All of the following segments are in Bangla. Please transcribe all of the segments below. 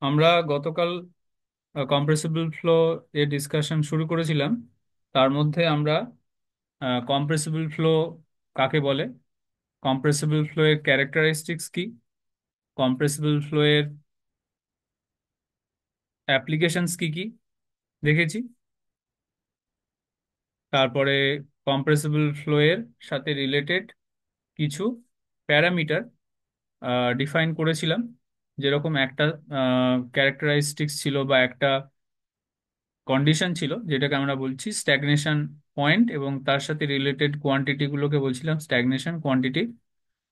আমরা গতকাল কম্প্রেসিবল ফ্লো এর ডিসকাশন শুরু করেছিলাম। তার মধ্যে আমরা কম্প্রেসিবল ফ্লো কাকে বলে, কম্প্রেসিবল ফ্লো এর ক্যারেক্টারিস্টিক্স কি, কম্প্রেসিবল ফ্লো এর অ্যাপ্লিকেশনস কি কি দেখেছি। তারপরে কম্প্রেসিবল ফ্লো এর সাথে রিলেটেড কিছু প্যারামিটার ডিফাইন করেছিলাম। যেরকম একটা ক্যারেক্টারিস্টিক্স ছিল বা একটা কন্ডিশন ছিল যেটাকে আমরা বলছি স্ট্যাগনেশন পয়েন্ট, এবং তার সাথে রিলেটেড কোয়ান্টিটি গুলোকে বলছিলাম স্ট্যাগনেশন কোয়ান্টিটি।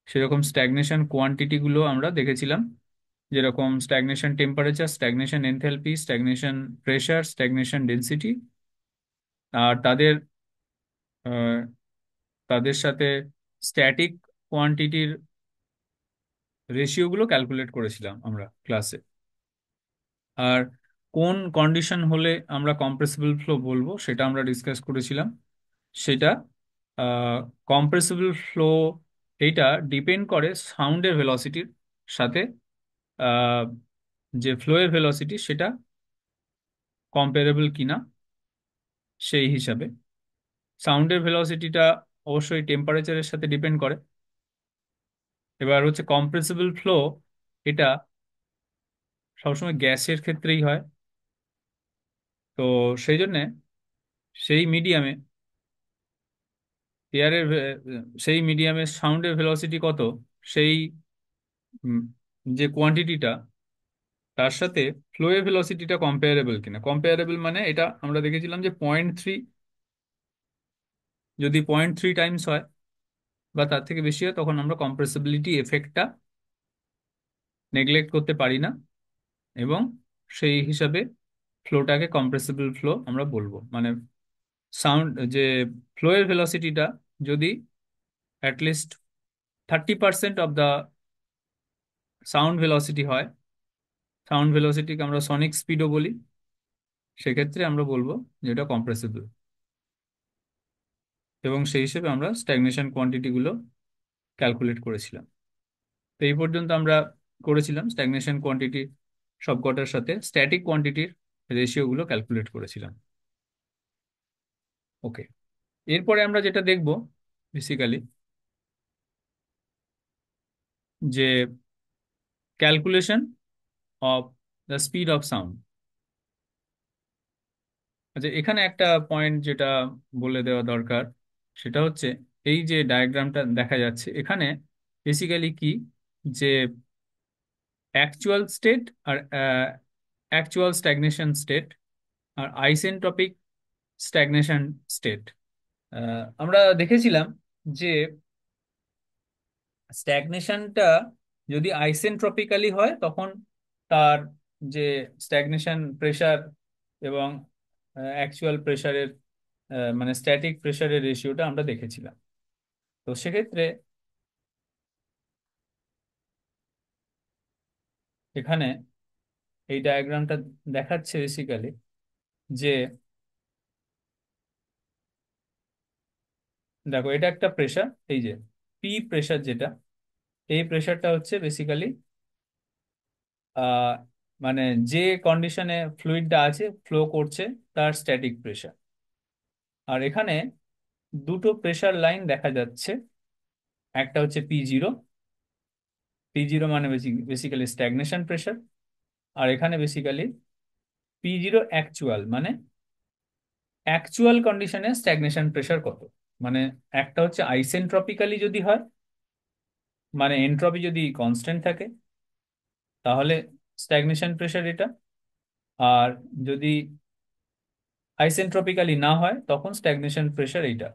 সেরকম স্ট্যাগনেশন কোয়ান্টিটি গুলো আমরা দেখেছিলাম, যেরকম stagnation temperature, stagnation enthalpy, stagnation pressure, stagnation density. আর আহ, তাদের সাথে স্ট্যাটিক কোয়ান্টিটির রেশিও গুলো ক্যালকুলেট করেছিলাম আমরা ক্লাসে। আর কোন কন্ডিশন হলে আমরা কম্প্রেসিবল ফ্লো বলবো সেটা আমরা ডিসকাস করেছিলাম। সেটা কম্প্রেসিবল ফ্লো, এইটা ডিপেন্ড করে সাউন্ডের ভেলোসিটির সাথে। আহ, যে ফ্লোয়ের ভেলোসিটি সেটা কম্পারেবল কিনা সেই হিসাবে। সাউন্ডের ভেলোসিটিটা অবশ্যই টেম্পারেচারের সাথে ডিপেন্ড করে। এবার হচ্ছে কম্প্রেসিবল ফ্লো, এটা সবসময় গ্যাসের ক্ষেত্রেই হয়। তো সেই জন্যে সেই মিডিয়ামে এয়ারের সেই মিডিয়ামের সাউন্ডের ভেলোসিটি কত, সেই উম, যে কোয়ান্টিটিটা, তার সাথে ফ্লোয়ের ভেলোসিটিটা কম্পেয়ারেবল কিনা। কম্পেয়ারেবল মানে এটা আমরা দেখেছিলাম যে 0.3, যদি 0.3 টাইমস হয় বা তার থেকে বেশি হয় তখন আমরা কম্প্রেসিবিলিটি এফেক্টটা নেগলেক্ট করতে পারি না, এবং সেই হিসাবে ফ্লোটাকে কম্প্রেসিবল ফ্লো আমরা বলবো। মানে সাউন্ড যে ফ্লোয়ের ভেলোসিটিটা যদি at least 30% of the sound velocity হয়, সাউন্ড ভেলোসিটিকে আমরা সনিক স্পিডও বলি, সেক্ষেত্রে আমরা বলবো যে এটা কম্প্রেসিবল। এবং সেই হিসেবে আমরা স্ট্যাগনেশন কোয়ান্টিটি গুলো ক্যালকুলেট করেছিলাম। তো এই পর্যন্ত আমরা করেছিলাম স্ট্যাগনেশন কোয়ান্টিটি সবকটার সাথে স্ট্যাটিক কোয়ান্টিটির রেশিও গুলো ক্যালকুলেট করেছিলাম। ওকে, এরপরে আমরা যেটা দেখব বেসিক্যালি, যে calculation of the speed of sound. আচ্ছা, এখানে একটা পয়েন্ট যেটা বলে দেওয়া দরকার, সেটা হচ্ছে এই যে ডায়াগ্রামটা দেখা যাচ্ছে এখানে বেসিক্যালি কি, যে অ্যাকচুয়াল স্টেট আর অ্যাকচুয়াল স্ট্যাগনেশন স্টেট আর আইসেন্ট্রপিক স্ট্যাগনেশন স্টেট। আমরা দেখেছিলাম যে স্ট্যাগনেশনটা যদি আইসেন্ট্রপিক্যালি হয় তখন তার যে স্ট্যাগনেশন প্রেশার এবং অ্যাকচুয়াল প্রেশারের মানে স্ট্যাটিক প্রেশারের রেশিওটা আমরা দেখেছিলাম। তো সেক্ষেত্রে এখানে এই ডায়াগ্রামটা দেখাচ্ছে বেসিক্যালি যে, দেখো এটা একটা প্রেশার, এই যে পি প্রেশার যেটা, এই প্রেশারটা হচ্ছে বেসিক্যালি আহ মানে যে কন্ডিশনে ফ্লুইডটা আছে ফ্লো করছে তার স্ট্যাটিক প্রেশার। আর এখানে দুটো প্রেশার লাইন দেখা যাচ্ছে, একটা হচ্ছে P0, P0 মানে বেসিক্যালি স্ট্যাগনেশন প্রেশার। আর এখানে বেসিক্যালি P0 অ্যাকচুয়াল, মানে অ্যাকচুয়াল কন্ডিশনে স্ট্যাগনেশন প্রেশার কত। মানে একটা হচ্ছে আইসেন্ট্রপিক্যালি যদি হয়, মানে এনট্রপি যদি কনস্ট্যান্ট থাকে তাহলে স্ট্যাগনেশন প্রেশার এটা। আর যদি আইসেন্ট্রপিক্যালি না হয় তখন স্ট্যাগনেশন প্রেশার এইটা।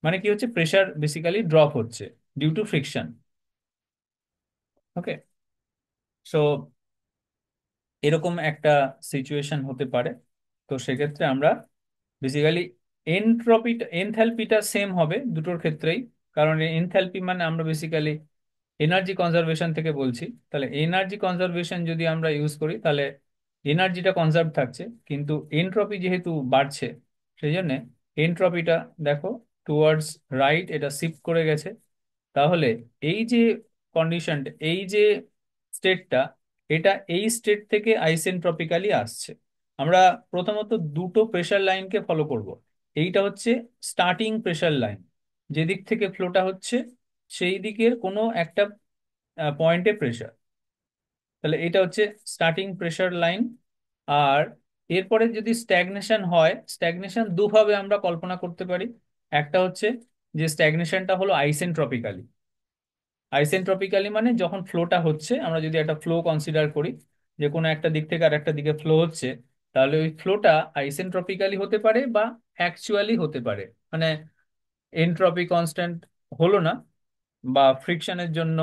মানে কি হচ্ছে, প্রেশার বেসিক্যালি ড্রপ হচ্ছে due to friction. Okay, so এরকম একটা সিচুয়েশন হতে পারে। তো সেক্ষেত্রে আমরা বেসিক্যালি এনথ্যালপিটা সেম হবে দুটোর ক্ষেত্রেই। কারণ এনথ্যালপি মানে আমরা বেসিক্যালি এনার্জি কনজারভেশন থেকে বলছি। তাহলে এনার্জি কনজারভেশন যদি আমরা ইউজ করি তাহলে এনার্জিটা কনজার্ভ থাকছে, কিন্তু এনট্রপি যেহেতু বাড়ছে সেই জন্য এনট্রপিটা দেখো টুয়ার্ডস রাইট এটা শিফট করে গেছে। তাহলে এই যে কন্ডিশনটা, এই যে স্টেটটা, এটা এই স্টেট থেকে আইসেন্ট্রপিক্যালি আসছে। আমরা প্রথমত দুটো প্রেশার লাইনকে ফলো করব। এইটা হচ্ছে স্টার্টিং প্রেশার লাইন, যেদিক থেকে ফ্লোটা হচ্ছে সেই দিকের কোনো একটা পয়েন্টে প্রেশার। তাহলে এটা হচ্ছে স্টার্টিং প্রেশার লাইন। আর এরপরে যদি স্ট্যাগনেশন হয়, স্ট্যাগনেশন দুভাবে আমরা কল্পনা করতে পারি। একটা হচ্ছে যে স্ট্যাগনেশনটা হলো আইসেন্ট্রপিক্যালি। আইসেন্ট্রপিক্যালি মানে যখন ফ্লোটা হচ্ছে, আমরা যদি একটা ফ্লো কনসিডার করি, যে কোনো একটা দিক থেকে আর একটা দিকে ফ্লো হচ্ছে, তাহলে ওই ফ্লোটা আইসেন্ট্রপিক্যালি হতে পারে বা অ্যাকচুয়ালি হতে পারে। মানে এনট্রপি কনস্ট্যান্ট হলো না, বা ফ্রিকশনের জন্য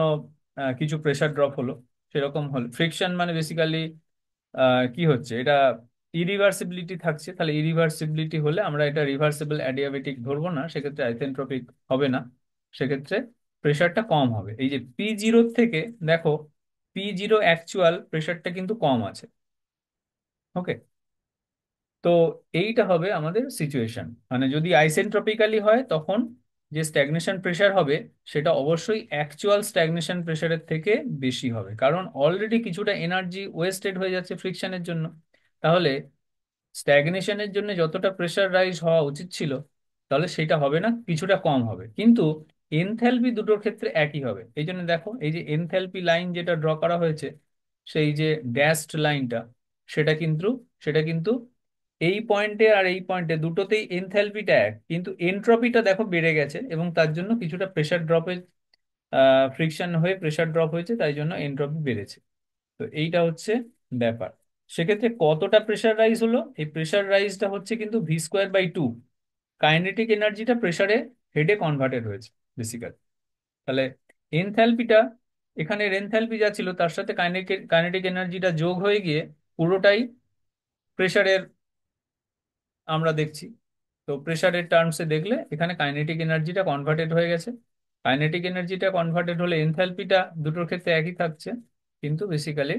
কিছু প্রেসার ড্রপ হলো, সেরকম হলো। ফ্রিকশন মানে বেসিক্যালি কি হচ্ছে, এটা ইরিভার্সিবিলিটি থাকছে। তাহলে ইরিভার্সিবিলিটি হলে আমরা এটা রিভার্সিবল অ্যাডিয়াবেটিক ধরবো না, সেক্ষেত্রে আইসেন্ট্রপিক হবে না, সেক্ষেত্রে প্রেশারটা কম হবে। এই যে P0 থেকে দেখো, P0 অ্যাকচুয়াল প্রেশারটা কিন্তু কম আছে। ওকে, তো এইটা হবে আমাদের সিচুয়েশন। মানে যদি আইসেন্ট্রপিক্যালি হয়, তখন যে স্ট্যাগনেশন প্রেশার হবে সেটা অবশ্যই অ্যাকচুয়াল স্ট্যাগনেশন প্রেশারের থেকে বেশি হবে, কারণ অলরেডি কিছুটা এনার্জি ওয়েস্টেড হয়ে যাচ্ছে ফ্রিকশনের জন্য। তাহলে স্ট্যাগনেশনের জন্য যতটা প্রেশার রাইজ হওয়া উচিত ছিল, তাহলে সেটা হবে না, কিছুটা কম হবে। কিন্তু এনথ্যালপি দুটোর ক্ষেত্রে একই হবে। এই জন্য দেখো, এই যে এনথ্যালপি লাইন যেটা ড্র করা হয়েছে, সেই যে ড্যাশড লাইনটা, সেটা কিন্তু এই পয়েন্টে আর এই পয়েন্টে দুটোতেই এনথ্যালপিটা এক, কিন্তু এনট্রপিটা দেখো বেড়ে গেছে, এবং তার জন্য কিছুটা প্রেশার ড্রপের ফ্রিকশন হয়ে প্রেশার ড্রপ হয়েছে, তাই জন্য এনট্রপি বেড়েছে। তো এইটা হচ্ছে ব্যাপার। সেক্ষেত্রে কতটা প্রেশার রাইজ হলো, এই প্রেশার রাইজটা হচ্ছে কিন্তু V²/2। কাইনেটিক এনার্জিটা প্রেশারে হেডে কনভার্টেড হয়েছে বেসিক্যালি। তাহলে এনথ্যালপিটা, এখানের এনথ্যালপি যা ছিল তার সাথে কাইনেটিক কাইনেটিক এনার্জিটা যোগ হয়ে গিয়ে পুরোটাই প্রেশারের আমরা দেখছি। তো প্রেশারের টার্মসে দেখলে এখানে কাইনেটিক এনার্জিটা কনভার্টেড হয়ে গেছে। কাইনেটিক এনার্জিটা কনভার্টেড হলে এনথ্যালপিটা দুটোর ক্ষেত্রে একই থাকছে, কিন্তু বেসিক্যালি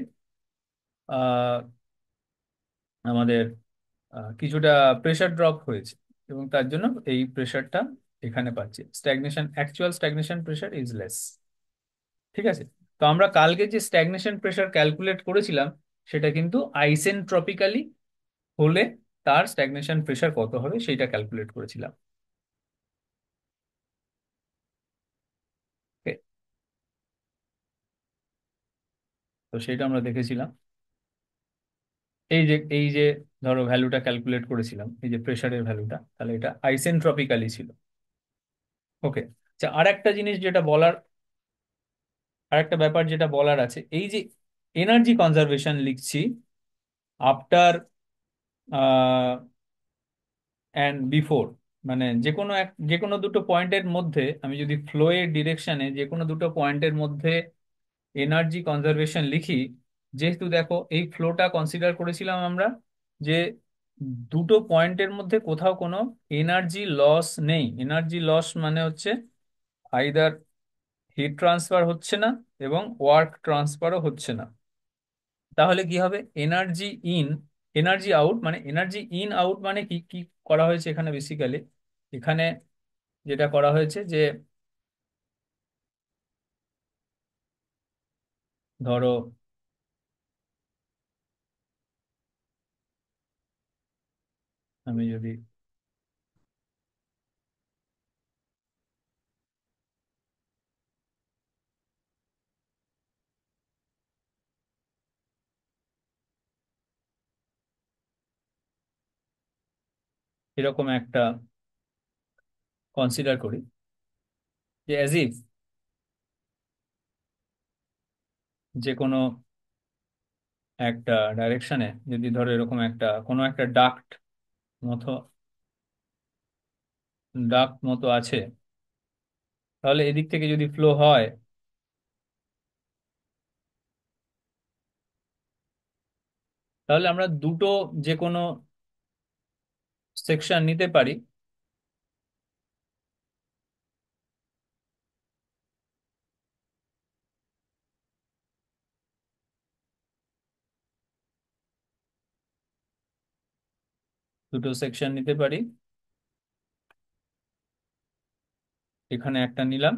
আমাদের কিছুটা প্রেশার ড্রপ হয়েছে, এবং তার জন্য এই প্রেশারটা এখানে পাচ্ছি। Stagnation, actual stagnation pressure is less. ঠিক আছে, তো আমরা কালকে যে স্ট্যাগনেশন প্রেশার ক্যালকুলেট করেছিলাম, সেটা কিন্তু আইসেন্ট্রপিক্যালি হলে তার স্ট্যাগনেশন প্রেশার কত হবে সেটা ক্যালকুলেট করেছিলাম। Okay? তো সেটা আমরা দেখেছিলাম। এই যে ধরো ভ্যালুটা ক্যালকুলেট করেছিলাম, এই যে প্রেশারের ভ্যালুটা, তাহলে এটা আইসেন্ট্রপিক্যালি ছিল। ওকে, আচ্ছা, আর একটা জিনিস যেটা বলার, আর একটা ব্যাপার যেটা বলার আছে, এই যে এনার্জি কনজারভেশন লিখছি আফটার অ্যান্ড বিফোর, মানে যে কোনো দুটো পয়েন্টের মধ্যে, আমি যদি ফ্লো এর ডিরেকশনে যে কোনো দুটো পয়েন্টের মধ্যে এনার্জি কনজারভেশন লিখি, যেহেতু দেখো এই ফ্লোটা কনসিডার করেছিলাম আমরা যে দুটো পয়েন্টের মধ্যে কোথাও কোনো এনার্জি লস নেই। এনার্জি লস মানে হচ্ছে আইদার হিট ট্রান্সফার হচ্ছে না এবং ওয়ার্ক ট্রান্সফারও হচ্ছে না। তাহলে কি হবে, এনার্জি ইন, এনার্জি আউট, মানে এনার্জি ইন আউট মানে কি কি করা হয়েছে এখানে বেসিক্যালি, এখানে যেটা করা হয়েছে যে, ধরো আমি যদি এরকম একটা কনসিডার করি, যে অ্যাজ ইফ যে কোনো একটা ডাইরেকশনে, যদি ধরো এরকম একটা কোনো একটা মতো ডাক্ট মতো আছে, তাহলে এদিক থেকে যদি ফ্লো হয়, তাহলে আমরা দুটো যে কোনো সেকশন নিতে পারি। দুটো সেকশন নিতে পারি, এখানে একটা নিলাম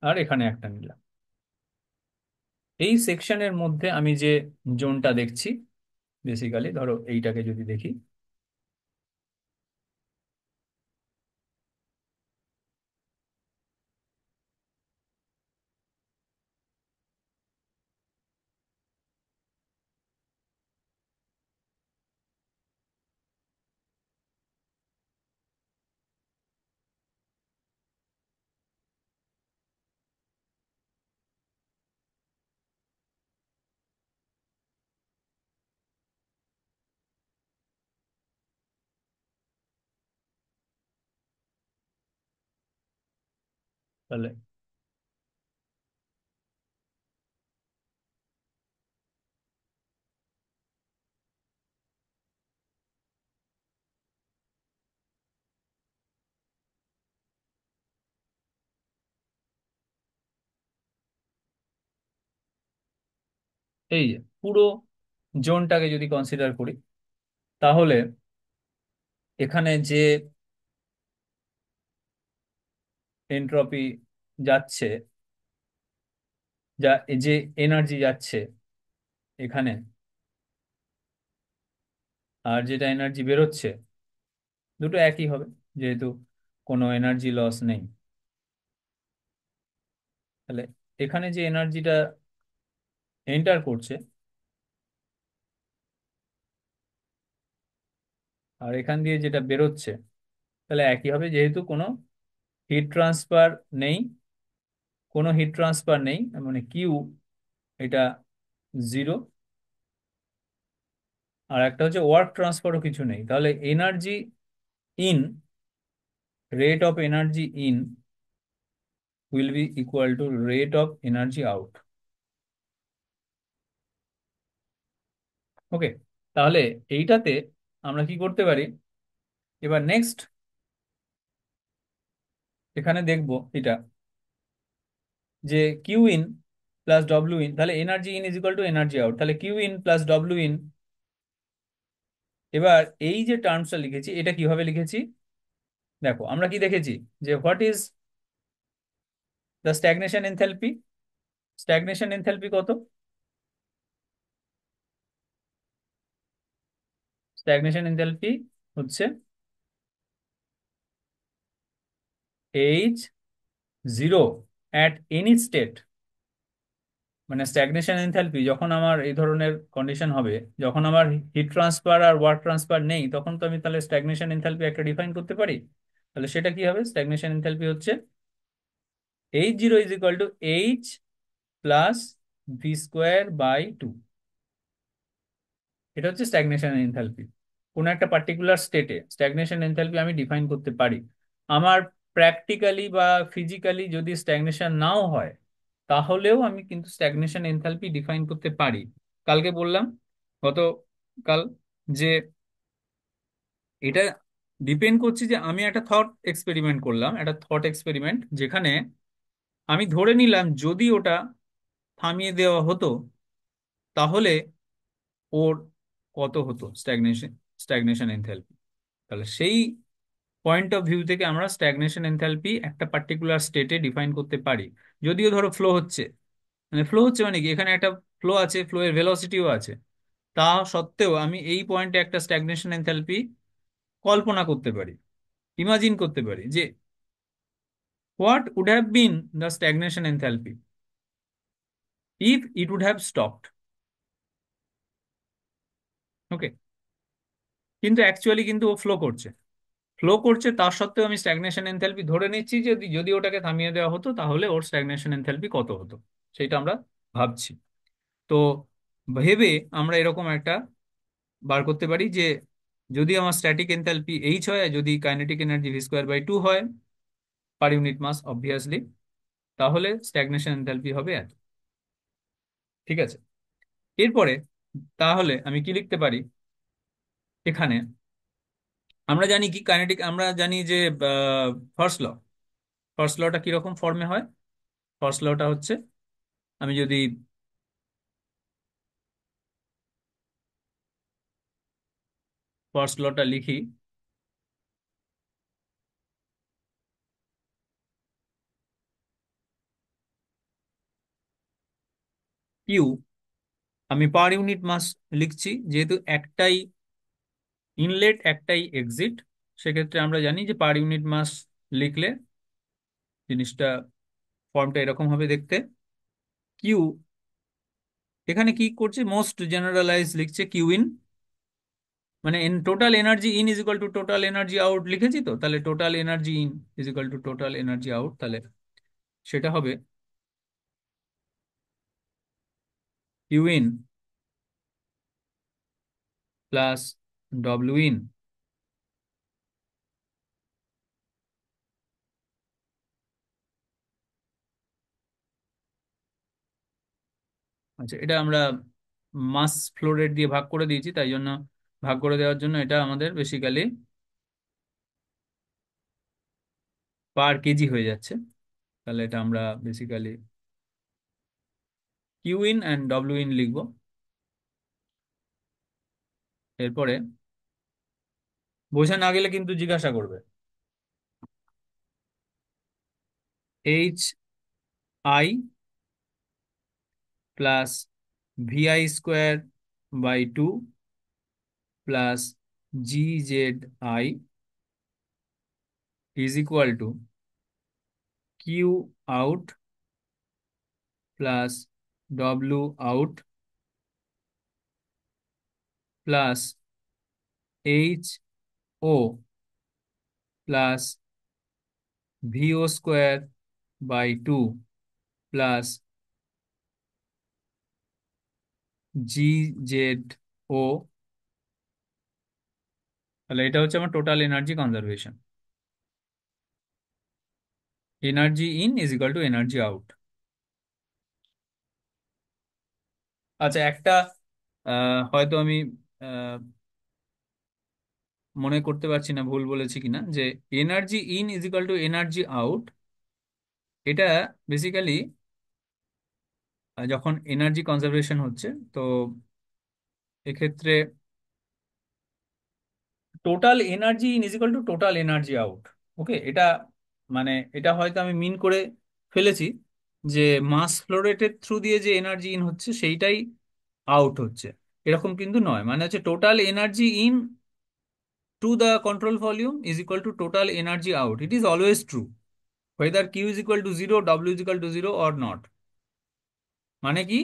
আর এখানে একটা নিলাম। এই সেকশনের মধ্যে আমি যে জোনটা দেখছি, বেসিক্যালি ধরো এইটাকে যদি দেখি, তাহলে এই যে পুরো জোনটাকে যদি কনসিডার করি, তাহলে এখানে যে এন্ট্রপি যাচ্ছে, যা যে এনার্জি যাচ্ছে এখানে, আর যেটা এনার্জি বেরোচ্ছে, দুটো একই হবে, যেহেতু কোনো এনার্জি লস নেই। তাহলে এখানে যে এনার্জিটা এন্টার করছে আর এখান দিয়ে যেটা বেরোচ্ছে, তাহলে একই হবে, যেহেতু কোনো হিট ট্রান্সফার নেই, কোনো হিট ট্রান্সফার নেই, মানে কিউ এটা জিরো। আর একটা হচ্ছে ওয়ার্ক ট্রান্সফারও কিছু নেই, তাহলে energy in, rate of energy in will be equal to rate of energy out. Okay, তাহলে এইটাতে আমরা কি করতে পারি, এবার নেক্সট এখানে দেখবো এটা, যে Q in plus W in, তাহলে energy in is equal to energy out, তাহলে Q in plus W in. এবার এই যে টার্মসটা লিখেছি, এটা কিভাবে লিখেছি, দেখো আমরা কি দেখেছি, যে what is the stagnation enthalpy. Stagnation enthalpy কত? স্ট্যাগনেশন এনথালপি হচ্ছে H zero at any state. মানে স্ট্যাগনেশন এনথালপি যখন আমার এই ধরনের কন্ডিশন হবে, যখন আমার হিট ট্রান্সফার আর ওয়ার্ক ট্রান্সফার নেই, তখন তো আমি তাহলে স্ট্যাগনেশন এনথালপি একটা ডিফাইন করতে পারি। তাহলে সেটা কি হবে, স্ট্যাগনেশন এনথালপি হচ্ছে H zero is equal to H plus V square by two. এটা হচ্ছে স্ট্যাগনেশন এনথালপি। কোন একটা পার্টিকুলার স্টেটে স্ট্যাগনেশন এনথালপি আমি ডিফাইন করতে পারি। আমার প্র্যাকটিক্যালি বা ফিজিক্যালি যদি স্ট্যাগনেশন নাও হয়, তাহলেও আমি কিন্তু স্ট্যাগনেশন এনথালপি ডিফাইন করতে পারি। কালকে বললাম, গতকাল, যে এটা ডিপেন্ড করছে যে আমি একটা থট এক্সপেরিমেন্ট করলাম, একটা থট এক্সপেরিমেন্ট, যেখানে আমি ধরে নিলাম যদি ওটা থামিয়ে দেওয়া হতো, তাহলে ওর কত হতো স্ট্যাগনেশন, স্ট্যাগনেশন এনথালপি। তাহলে সেই পয়েন্ট অফ ভিউ থেকে আমরা স্ট্যাগনেশন এনথালপি একটা পার্টিকুলার স্টেটে ডিফাইন করতে পারি। যদিও ধরো ফ্লো হচ্ছে, মানে ফ্লো হচ্ছে মানে কি, এখানে একটা ফ্লো আছে, ফ্লো এর ভেলোসিটিও আছে, তা সত্ত্বেও আমি এই পয়েন্টে একটা স্ট্যাগনেশন এনথালপি কল্পনা করতে পারি, ইমাজিন করতে পারি, যে what would have been the stagnation enthalpy if it would have stopped. Okay, কিন্তু অ্যাকচুয়ালি কিন্তু ও ফ্লো করছে, ফ্লো করছে, তার সত্ত্বেও আমি স্ট্যাগনেশন এনথালপি ধরে নিচ্ছি যে যদি যদি ওটাকে থামিয়ে দেওয়া হতো, তাহলে ওর স্ট্যাগনেশন এনথালপি কত হতো, সেটা আমরা ভাবছি। তো ভেবে আমরা এরকম একটা বার করতে পারি, যে যদি আমার স্ট্যাটিক এনথালপি এইচ হয়, আর যদি kinetic energy V square by two হয় পার ইউনিট মাস অবভিয়াসলি, তাহলে স্ট্যাগনেশন এনথালপি হবে এত। ঠিক আছে, এরপরে তাহলে আমি কি লিখতে পারি এখানে, আমরা জানি কি কাইনেটিক, আমরা জানি যে ফার্স্ট ল, ফার্স্ট লটা কিরকম ফর্মে হয়। ফার্স্ট লটা হচ্ছে, আমি যদি ফার্স্ট লটা লিখি, কিউ, আমি পার ইউনিট মাস লিখছি, যেহেতু একটাই ইনলেট একটাই এক্সিট, সেক্ষেত্রে আমরা জানি যে পার ইউনিট মাস লিখলে জিনিসটা, ফর্মটা এরকম হবে দেখতে। কিউ, এখানে কি করছে, মোস্ট জেনারেলাইজ লিখছে কিউ ইন, মানে total energy in is equal to total energy out লিখেছি, তো তাহলে total energy in is equal to total energy out, তাহলে সেটা হবে Q in plus W in. আচ্ছা, এটা আমরা মাস ফ্লো রেট দিয়ে ভাগ করে দিয়েছি, তাই জন্য ভাগ করে দেওয়ার জন্য এটা আমাদের বেসিক্যালি পার কেজি হয়ে যাচ্ছে। তাহলে এটা আমরা basically Q in and W in লিখবো। এরপরে বোঝা না গেলে কিন্তু জিজ্ঞাসা করবে। H I plus V I square by 2 plus G Z I is equal to Q out plus W out plus H O plus V O square by 2 plus G Z O. তাহলে এটা হচ্ছে আমার total energy conservation. Energy in is equal to energy out. আচ্ছা, একটা হয়তো আমি আহ, মনে করতে পারছি না ভুল বলেছি কিনা, যে energy in is equal to energy out, এটা বেসিক্যালি যখন এনার্জি কনজারভেশন হচ্ছে, তো এক্ষেত্রে total energy in is equal to total energy out. Okay, এটা মানে এটা হয়তো আমি মিন করে ফেলেছি যে মাস ফ্লো রেটের থ্রু দিয়ে যে এনার্জি ইন হচ্ছে সেইটাই আউট হচ্ছে, এরকম কিন্তু নয়। মানে হচ্ছে total energy in to the control volume is equal to total energy out. It is always true, whether Q is equal to 0, W is equal to 0 or not. মানে কি,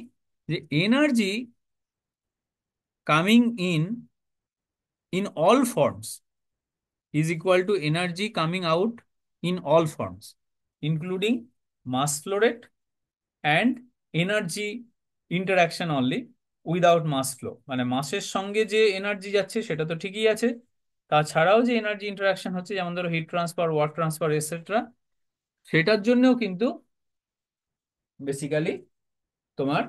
যে energy coming in all forms is equal to energy coming out in all forms, including mass flow rate and energy interaction only without mass flow. মানে মাসের সঙ্গে যে এনার্জি যাচ্ছে সেটা তো ঠিকই আছে, তাছাড়াও যে এনার্জি ইন্টারাকশন হচ্ছে, যেমন ধরো hit transfer, work transfer etcetera, সেটার জন্যও কিন্তু বেসিক্যালি তোমার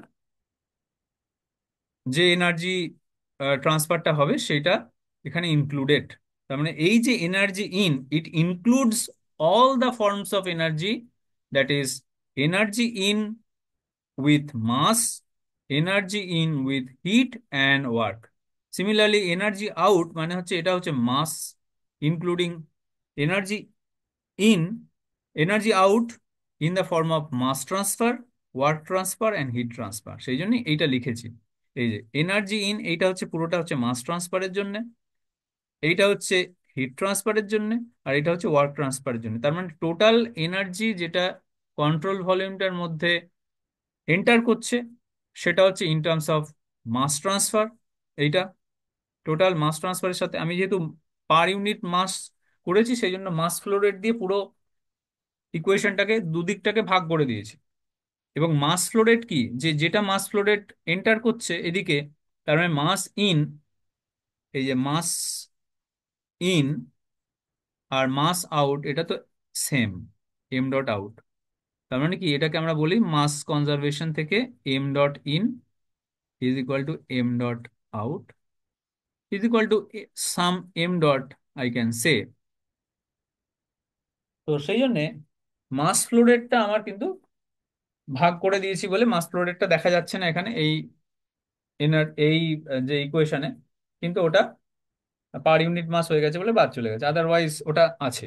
যে এনার্জি ট্রান্সফারটা হবে সেটা এখানে ইনক্লুডেড। তার মানে এই যে energy in, it includes all the forms of energy, that is energy in with mass, energy in with heat and work. Similarly energy out মানে হচ্ছে, এটা হচ্ছে mass including energy in, energy out in the form of mass transfer, work transfer and heat transfer. সেই জন্য এইটা লিখেছি। এই যে এনার্জি ইন, এইটা হচ্ছে পুরোটা হচ্ছে মাস ট্রান্সফারের জন্য, এইটা হচ্ছে হিট ট্রান্সফারের জন্য, আর এটা হচ্ছে ওয়ার্ক ট্রান্সফারের জন্য। তার মানে টোটাল এনার্জি যেটা কন্ট্রোল ভলিউমটার মধ্যে এন্টার করছে সেটা হচ্ছে in terms of mass transfer. এইটা টোটাল মাস ট্রান্সফারের সাথে আমি যেহেতু পার ইউনিট মাস করেছি, সেই জন্য মাস ফ্লো রেট দিয়ে পুরো ইকুয়েশনটাকে দুদিকটাকে ভাগ করে দিয়েছি। এবং মাস ফ্লো রেট কি, যে যেটা মাস ফ্লো রেট এন্টার করছে এদিকে, তার মানে মাস ইন, এই যে মাস ইন আর মাস আউট এটা তো সেম, এম ডট আউট। তার মানে কি, এটাকে আমরা বলি মাস কনজারভেশন থেকে M dot in is equal to M dot out is equal to sum M dot I can say. তো সেই জন্যে মাস ফ্লো রেটটা আমার কিন্তু ভাগ করে দিয়েছি বলে মাস ফ্লো রেটটা দেখা যাচ্ছে না এখানে এই এই যে ইকুয়েশনে, কিন্তু ওটা পার ইউনিট মাস হয়ে গেছে বলে বাদ চলে গেছে, আদারওয়াইজ ওটা আছে।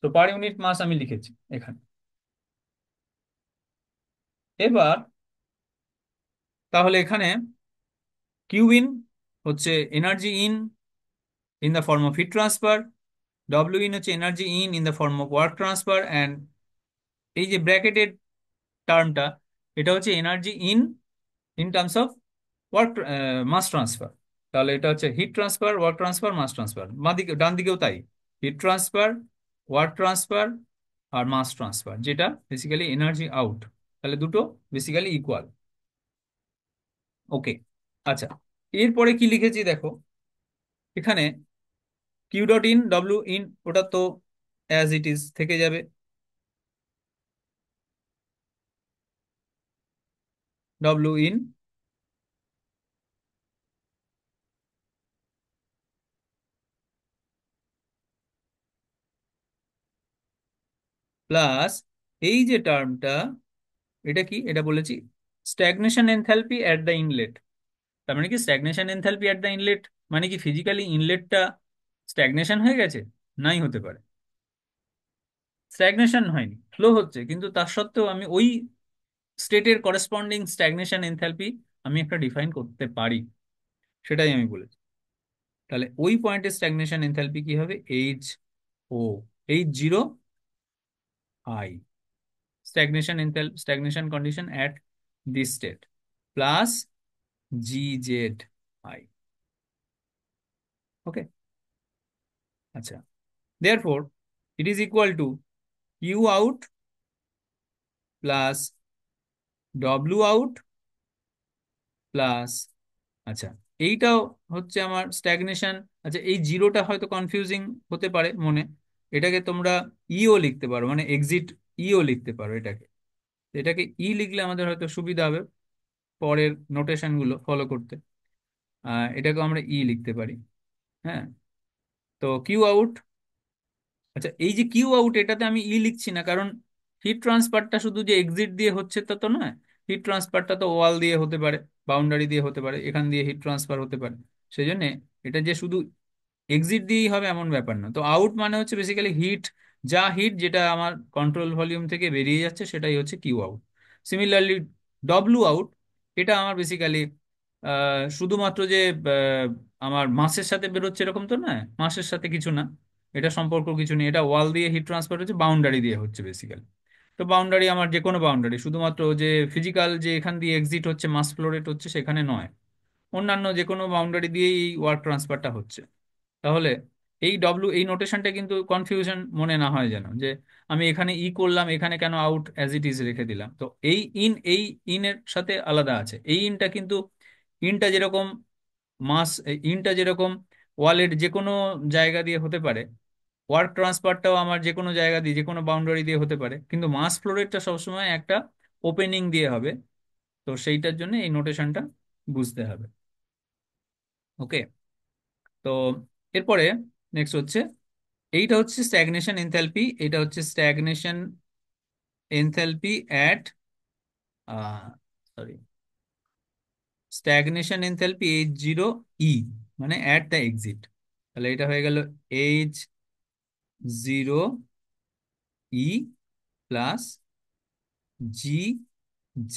তো পার ইউনিট মাস আমি লিখেছি এখানে। এবার তাহলে এখানে কিউ ইন হচ্ছে energy in the form of heat transfer, W in হচ্ছে energy in the form of work transfer, and এই যে ব্র্যাকেটেড টার্মটা, এটা হচ্ছে energy in terms of work mass transfer. তাহলে এটা হচ্ছে heat transfer, work transfer, mass transfer. বাঁ দিকে ডান দিকেও তাই, হিট ট্রান্সফার, ওয়ার্ক ট্রান্সফার আর মাস ট্রান্সফার, যেটা বেসিক্যালি এনার্জি আউট। তাহলে দুটো বেসিক্যালি ইকুয়াল। ওকে, আচ্ছা, এরপরে কি লিখেছি দেখো এখানে, Q dot in W in ওটা তো অ্যাজ ইট ইজ থেকে যাবে, ডব্লিউ ইন প্লাস এই যে টার্মটা, এটা কি, এটা বলেছি stagnation enthalpy at the inlet. তার মানে কি stagnation enthalpy at the inlet, মানে কি ফিজিক্যালি ইনলেটটা স্ট্যাগনেশন হয়ে গেছে? নাই, হতে পারে স্ট্যাগনেশন হয়নি, ফ্লো হচ্ছে, কিন্তু তার সত্ত্বেও আমি ওই স্টেটের করেসপন্ডিং স্ট্যাগনেশন এনথালপি আমি একটা ডিফাইন করতে পারি, সেটাই আমি বলেছি। তাহলে ওই পয়েন্টের স্ট্যাগনেশন এনথালপি কি হবে? ও, H0 I, stagnation condition at this state, plus GZ I। Okay, আচ্ছা, therefore it is equal to Q out plus W out plus, আচ্ছা, এইটাও হচ্ছে আমার স্ট্যাগনেশন। আচ্ছা, এই জিরোটা হয়তো কনফিউজিং হতে পারে মনে, এটাকে তোমরা ইও লিখতে পারো, মানে এক্সিট ইও লিখতে পারো এটাকে। এটাকে লিখলে আমাদের হয়তো সুবিধা হবে পরের নোটেশন গুলো ফলো করতে। এটাকে আমরা লিখতে পারি। হ্যাঁ, তো কিউ আউট, আচ্ছা, এই যে কিউ আউট এটাতে আমি লিখছি না, কারণ হিট ট্রান্সফারটা শুধু যে এক্সিট দিয়ে হচ্ছে তা তো নয়। হিট ট্রান্সফারটা তো ওয়াল দিয়ে হতে পারে, বাউন্ডারি দিয়ে হতে পারে, এখান দিয়ে হিট ট্রান্সফার হতে পারে। সেই জন্য এটা যে শুধু এক্সিট দিয়েই হবে এমন ব্যাপার না। তো আউট মানে হচ্ছে বেসিক্যালি হিট, যা হিট যেটা আমার কন্ট্রোল ভলিউম থেকে বেরিয়ে যাচ্ছে সেটাই হচ্ছে Q out. Similarly W out, এটা আমার বেসিক্যালি শুধুমাত্র যে আমার মাসের সাথে বেরোচ্ছে এরকম তো না, মাসের সাথে কিছু না, এটা সম্পর্ক কিছু নেই, এটা ওয়াল দিয়ে হিট ট্রান্সফার হচ্ছে, বাউন্ডারি দিয়ে হচ্ছে বেসিক্যালি। তো বাউন্ডারি আমার যে কোনো বাউন্ডারি, শুধুমাত্র যে ফিজিক্যাল যে এখান দিয়ে এক্সিট হচ্ছে, মাস ফ্লো রেট হচ্ছে সেখানে নয়, অন্যান্য যে কোনো বাউন্ডারি দিয়েই ওয়ার্ক ট্রান্সফারটা হচ্ছে। তাহলে এই নোটেশনটা কিন্তু কনফিউশন মনে না হয় যেন, যে আমি এখানে করলাম, এখানে কেন আউট অ্যাজ ইট ইজ রেখে দিলাম। তো এই ইনের সাথে আলাদা আছে, এই ইনটা কিন্তু, ইনটা যেরকম মাস, ইনটা যেরকম ওয়ালের যে কোনো জায়গা দিয়ে হতে পারে, ওয়ার্ক ট্রান্সফারটাও আমার যে কোনো জায়গা দিয়ে যে কোনো বাউন্ডারি দিয়ে হতে পারে, কিন্তু মাস ফ্লো রেটটা সবসময় একটা ওপেনিং দিয়ে হবে। তো সেইটার জন্য এই নোটেশনটা বুঝতে হবে। ওকে, তো এরপরে নেক্সট হচ্ছে, এইটা হচ্ছে স্ট্যাগনেশন এনথালপি, এটা হচ্ছে stagnation enthalpy at, sorry, stagnation enthalpy H0 E, মানে অ্যাট দ্য এক্সিট। তাহলে এটা হয়ে গেল H0 E plus GZ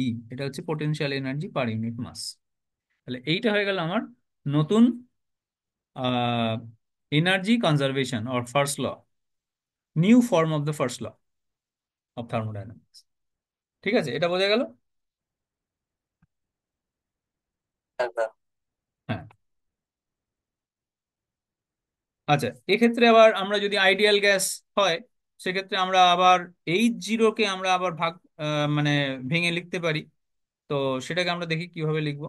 E, এটা হচ্ছে potential energy per unit mass. তাহলে এইটা হয়ে গেল আমার নতুন energy conservation or first law, new form of the first law of thermodynamics. ঠিক আছে, এটা বোঝা গেল? হ্যাঁ, আচ্ছা, এক্ষেত্রে আবার আমরা যদি আইডিয়াল গ্যাস হয়, সেক্ষেত্রে আমরা আবার H0 কে আমরা আবার মানে ভেঙে লিখতে পারি। তো সেটাকে আমরা দেখি কিভাবে লিখবো।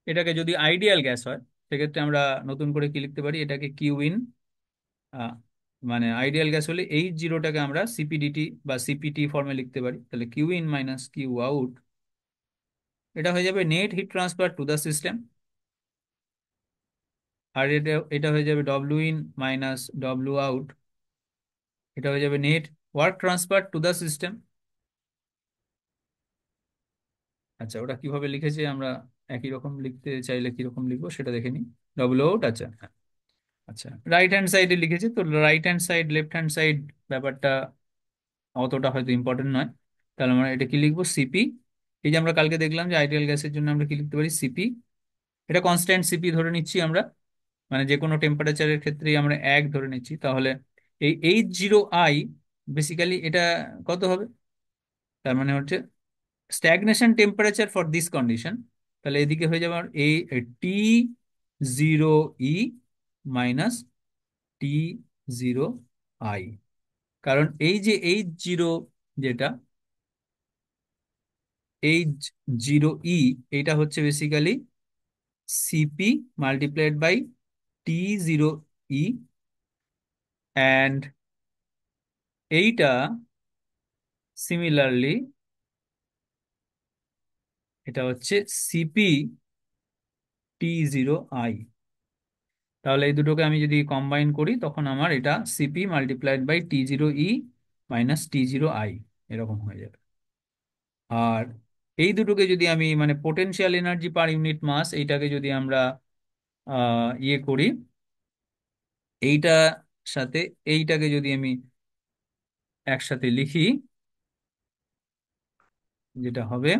এটাকে যদি আইডিয়াল গ্যাস হয়, সেক্ষেত্রে আমরা নতুন করে কি লিখতে পারি, এটাকে কিউ ইন, মানে আইডিয়াল গ্যাস হলে H0টাকে আমরা সিপিডিটি বা সিপিটি ফর্মে লিখতে পারি। তাহলে Q in minus Q out, এটা হয়ে যাবে net heat transfer to the system. আর এটা এটা হয়ে যাবে W in minus W out, এটা হয়ে যাবে net work transfer to the system. আচ্ছা, ওটা কিভাবে লিখেছে আমরা একই রকম লিখতে চাইলে কিরকম লিখবো সেটা দেখে নিই। ডব্লিউ আউট, আচ্ছা, হ্যাঁ, আচ্ছা, রাইট হ্যান্ড সাইডে লিখেছি, তো right hand side left hand side ব্যাপারটা অতটা হয়তো ইম্পর্টেন্ট নয়। তাহলে আমরা এটা কি লিখবো, সিপি। এই যে আমরা কালকে দেখলাম যে আইডিয়াল গ্যাসের জন্য আমরা কি লিখতে পারি, সিপি। এটা কনস্ট্যান্ট সিপি ধরে নিচ্ছি আমরা, মানে যে কোনো টেম্পারেচারের ক্ষেত্রেই আমরা এক ধরে নিচ্ছি। তাহলে এই H0 বেসিক্যালি এটা কত হবে, তার মানে হচ্ছে stagnation temperature for this condition. তাহলে এদিকে হয়ে যাবে এই T0 E minus T0 I। কারণ এই যে H0 যেটা, H0 E, এটা হচ্ছে basically CP multiplied by T0 E, and এইটা সিমিলারলি এটা হচ্ছে সিপি T0 I। তাহলে এই দুটোকে আমি যদি কম্বাইন করি তখন আমার এটা CP multiplied by T0 E minus T0 I এরকম হয়ে যাবে। আর এই দুটোকে যদি আমি মানে পোটেনশিয়াল এনার্জি পার ইউনিট মাস, এইটাকে যদি আমরা ইয়ে করি, এইটা সাথে এইটাকে যদি আমি একসাথে লিখি, যেটা হবে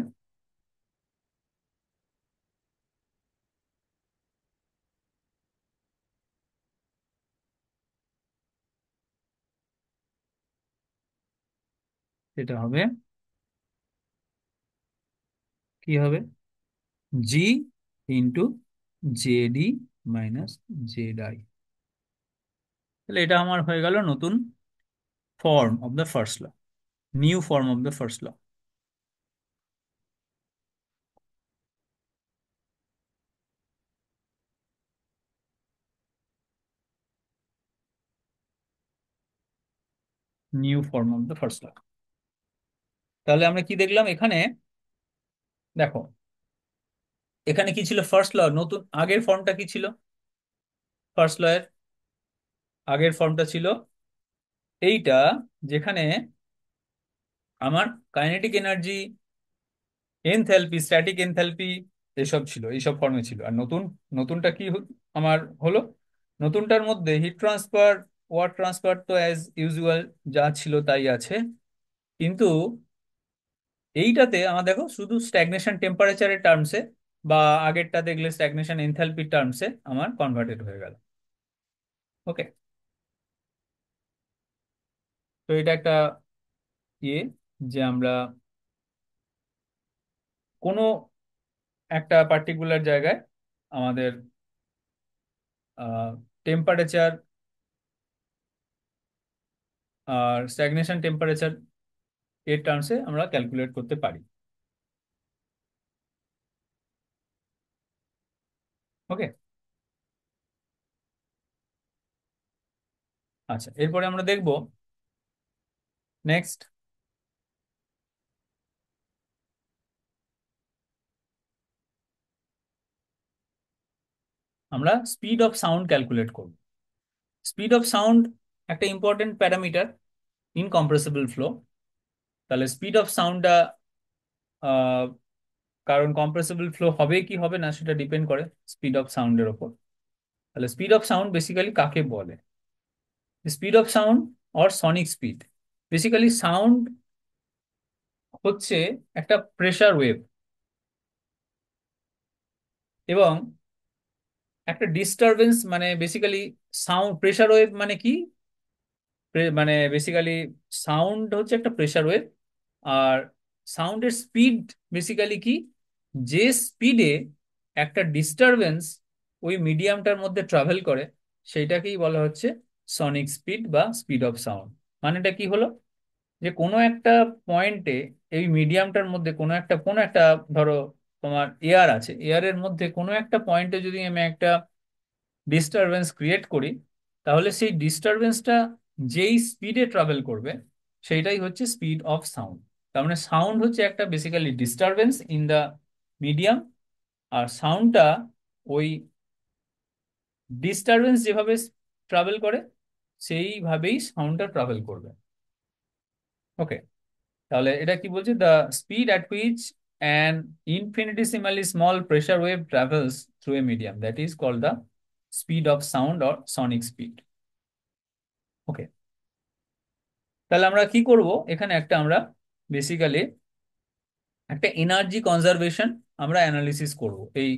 যেটা হবে কি হবে, G into ZD minus Z I. তাহলে এটা আমার হয়ে গেল নতুন form of the first law, new form of the first law. New form of the first law. তাহলে আমরা কি দেখলাম এখানে, দেখো এখানে কি ছিল ফার্স্ট ল, নতুন আগের ফর্মটা কি ছিল, ফার্স্ট ল এর আগের ফর্মটা ছিল এইটা, যেখানে আমার kinetic energy, enthalpy, static enthalpy এসব ছিল, এইসব ফর্মে ছিল। আর নতুনটা কি আমার হলো, নতুনটার মধ্যে হিট ট্রান্সফার, ওয়ার্ক ট্রান্সফার তো অ্যাজ ইউজুয়াল যা ছিল তাই আছে, কিন্তু এইটাতে আমার দেখো শুধু স্ট্যাগনেশন টেম্পারেচারের টার্মসে, বা আগেরটা দেখলে স্ট্যাগনেশন এনথালপির টার্মসে আমার কনভার্টেড হয়ে গেল। ওকে, তো এটা একটা ইয়ে, যে আমরা কোনো একটা পার্টিকুলার জায়গায় আমাদের টেম্পারেচার আর স্ট্যাগনেশন টেম্পারেচার এর টার্মসে আমরা ক্যালকুলেট করতে পারি। ওকে, আচ্ছা এরপরে আমরা দেখব নেক্সট, আমরা স্পিড অফ সাউন্ড ক্যালকুলেট করব। স্পিড অফ সাউন্ড একটা important parameter in compressible flow. তাহলে স্পিড অফ সাউন্ডটা, কারণ কম্প্রেসিবল ফ্লো হবে কি হবে না সেটা ডিপেন্ড করে স্পিড অফ সাউন্ডের ওপর। তাহলে স্পিড অফ সাউন্ড বেসিক্যালি কাকে বলে, speed of sound or sonic speed, basically sound হচ্ছে একটা প্রেসার ওয়েভ, এবং একটা ডিস্টারবেন্স মানে বেসিক্যালি সাউন্ড প্রেসার ওয়েভ মানে কি, মানে বেসিক্যালি সাউন্ড হচ্ছে একটা প্রেসার ওয়েভ। আর সাউন্ডের স্পিড বেসিক্যালি কি, যে স্পিডে একটা ডিস্টারবেন্স ওই মিডিয়ামটার মধ্যে ট্রাভেল করে, সেইটাকেই বলা হচ্ছে সনিক স্পিড বা স্পিড অফ সাউন্ড। মানেটা কি হলো, যে কোনো একটা পয়েন্টে এই মিডিয়ামটার মধ্যে কোনো একটা ধরো তোমার এয়ার আছে, এয়ারের মধ্যে কোনো একটা পয়েন্টে যদি আমি একটা ডিস্টারবেন্স ক্রিয়েট করি, তাহলে সেই ডিস্টারবেন্সটা যেই স্পিডে ট্রাভেল করবে সেইটাই হচ্ছে স্পিড অফ সাউন্ড। তার মানে সাউন্ড হচ্ছে একটা basically disturbance in the medium, আর সাউন্ডটা ওই ডিস্টারবেন্স যেভাবে ট্রাভেল করে সেইভাবেই সাউন্ডটা ট্রাভেল করবে। ওকে, তাহলে এটা কি বলছে, the speed at which an infinitesimally small pressure wave travels through a medium, that is called the speed of sound or sonic speed. Okay, তাহলে আমরা কি করব, এখানে একটা আমরা বেসিক্যালি একটা এনার্জি কনজারভেশন আমরা অ্যানালিসিস করব। এই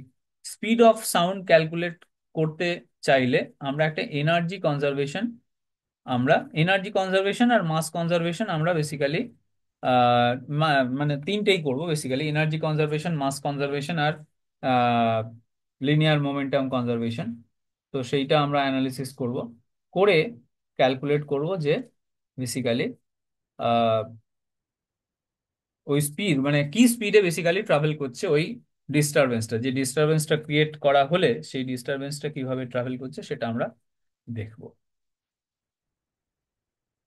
স্পিড অফ সাউন্ড ক্যালকুলেট করতে চাইলে আমরা একটা এনার্জি কনজারভেশন আর মাস কনজারভেশন আমরা বেসিক্যালি মানে তিনটেই করব বেসিক্যালি: এনার্জি কনজারভেশন, মাস কনজারভেশন, আর লিনিয়ার মোমেন্টাম কনজারভেশন। তো সেইটা আমরা অ্যানালিসিস করব, করে ক্যালকুলেট করব যে বেসিক্যালি ওই স্পিড মানে কি স্পিডে বেসিক্যালি ট্রাভেল করছে ওই ডিস্টারবেন্সটা, যে ডিস্টারবেন্সটা ক্রিয়েট করা হলে সেই ডিস্টারবেন্সটা কিভাবে ট্রাভেল করছে সেটা আমরা দেখব।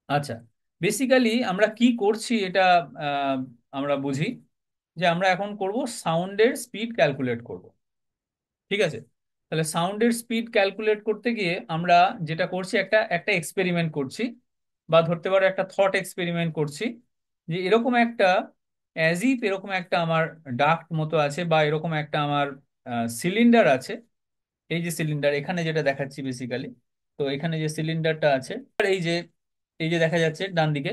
আচ্ছা, বেসিক্যালি আমরা কি করছি এটা আহ, আমরা বুঝি যে আমরা এখন করব সাউন্ডের স্পিড ক্যালকুলেট করব। ঠিক আছে, তাহলে সাউন্ডের স্পিড ক্যালকুলেট করতে গিয়ে আমরা যেটা করছি, একটা একটা এক্সপেরিমেন্ট করছি, বা ধরতে পারো একটা থট এক্সপেরিমেন্ট করছি, যে এরকম একটা অ্যাজ ইফ এরকম একটা আমার ডাক্ট মতো আছে, বা এরকম একটা আমার সিলিন্ডার আছে। এই যে সিলিন্ডার এখানে যেটা দেখাচ্ছি বেসিক্যালি, তো এখানে যে সিলিন্ডারটা আছে, আর এই যে দেখা যাচ্ছে ডান দিকে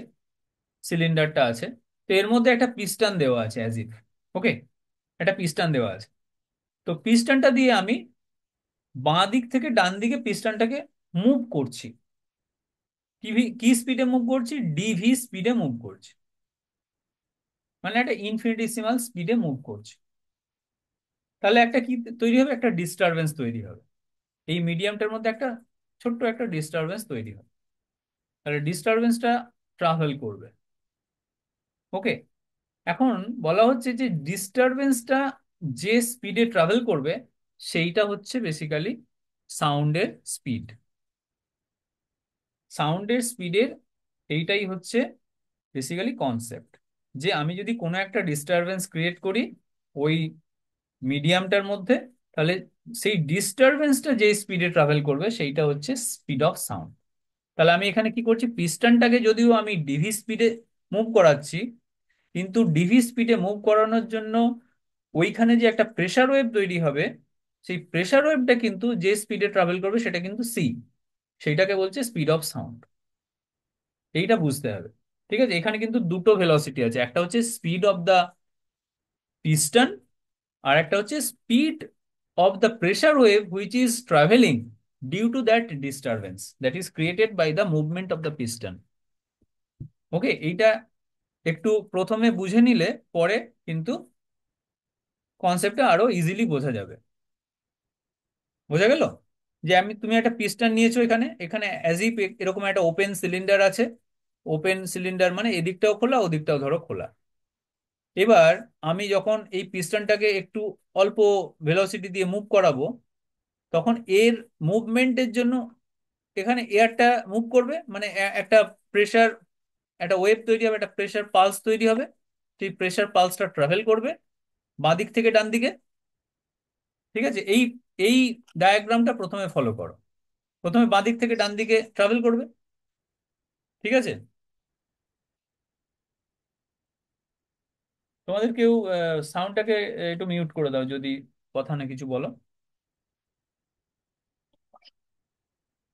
সিলিন্ডারটা আছে, তো এর মধ্যে একটা পিস্টন দেওয়া আছে অ্যাজ ইফ। ওকে, একটা পিস্টন দেওয়া আছে। তো পিস্টনটা দিয়ে আমি বাঁ দিক থেকে ডান দিকে পিস্টনটাকে মুভ করছি। কি স্পিডে মুভ করছি? ডিভি স্পিডে মুভ করছি, মানে একটা ইনফিনিটিসিমাল স্পিডে মুভ করছি। তাহলে একটা কি তৈরি হবে? একটা ডিস্টারবেন্স তৈরি হবে, এই মিডিয়ামটার মধ্যে একটা ছোট্ট একটা ডিস্টারবেন্স তৈরি হবে। তাহলে ডিস্টারবেন্সটা ট্রাভেল করবে। ওকে, এখন বলা হচ্ছে যে ডিস্টারবেন্সটা যে স্পিডে ট্রাভেল করবে সেইটা হচ্ছে বেসিক্যালি সাউন্ডের স্পিড। সাউন্ডের স্পিডের এইটাই হচ্ছে বেসিক্যালি কনসেপ্ট, যে আমি যদি কোনো একটা ডিস্টারবেন্স ক্রিয়েট করি ওই মিডিয়ামটার মধ্যে, তাহলে সেই ডিস্টারবেন্সটা যে স্পিডে ট্রাভেল করবে সেইটা হচ্ছে স্পিড অফ সাউন্ড। তাহলে আমি এখানে কি করছি, পিস্টনটাকে যদিও আমি ডিভি স্পিডে মুভ করাচ্ছি, কিন্তু ডিভি স্পিডে মুভ করানোর জন্য ওইখানে যে একটা প্রেসার ওয়েভ তৈরি হবে, সেই প্রেসার ওয়েভটা কিন্তু যে স্পিডে ট্রাভেল করবে সেটা কিন্তু সি, সেইটাকে বলছে স্পিড অফ সাউন্ড। এইটা বুঝতে হবে। ঠিক আছে, এখানে কিন্তু দুটো ভেলোসিটি আছে, একটা হচ্ছে স্পিড অফ দা পিস্টন, আর একটা হচ্ছে speed of the pressure wave which is travelling due to that disturbance that is created by the movement of the piston. Okay, এইটা একটু প্রথমে বুঝে নিলে পরে কিন্তু কনসেপ্টটা আরো ইজিলি বোঝা যাবে। বোঝা গেল? যে তুমি একটা পিস্টন নিয়েছো, এখানে এখানে অ্যাজ ইফ এরকম একটা ওপেন সিলিন্ডার আছে। ওপেন সিলিন্ডার মানে এদিকটাও খোলা ওদিকটাও ধরো খোলা। এবার আমি যখন এই পিস্টনটাকে একটু অল্প ভেলোসিটি দিয়ে মুভ করাবো, তখন এর মুভমেন্টের জন্য এখানে এয়ারটা মুভ করবে, মানে একটা প্রেসার, একটা ওয়েভ তৈরি হবে, একটা প্রেসার পালস তৈরি হবে। সেই প্রেসার পালসটা ট্রাভেল করবে বাঁ দিক থেকে ডান দিকে। ঠিক আছে, এই এই ডায়াগ্রামটা প্রথমে ফলো করো। প্রথমে বাঁ দিক থেকে ডান দিকে ট্রাভেল করবে। ঠিক আছে, তোমাদের কেউ সাউন্ডটাকে একটু মিউট করে দাও যদি কথা না কিছু বলো।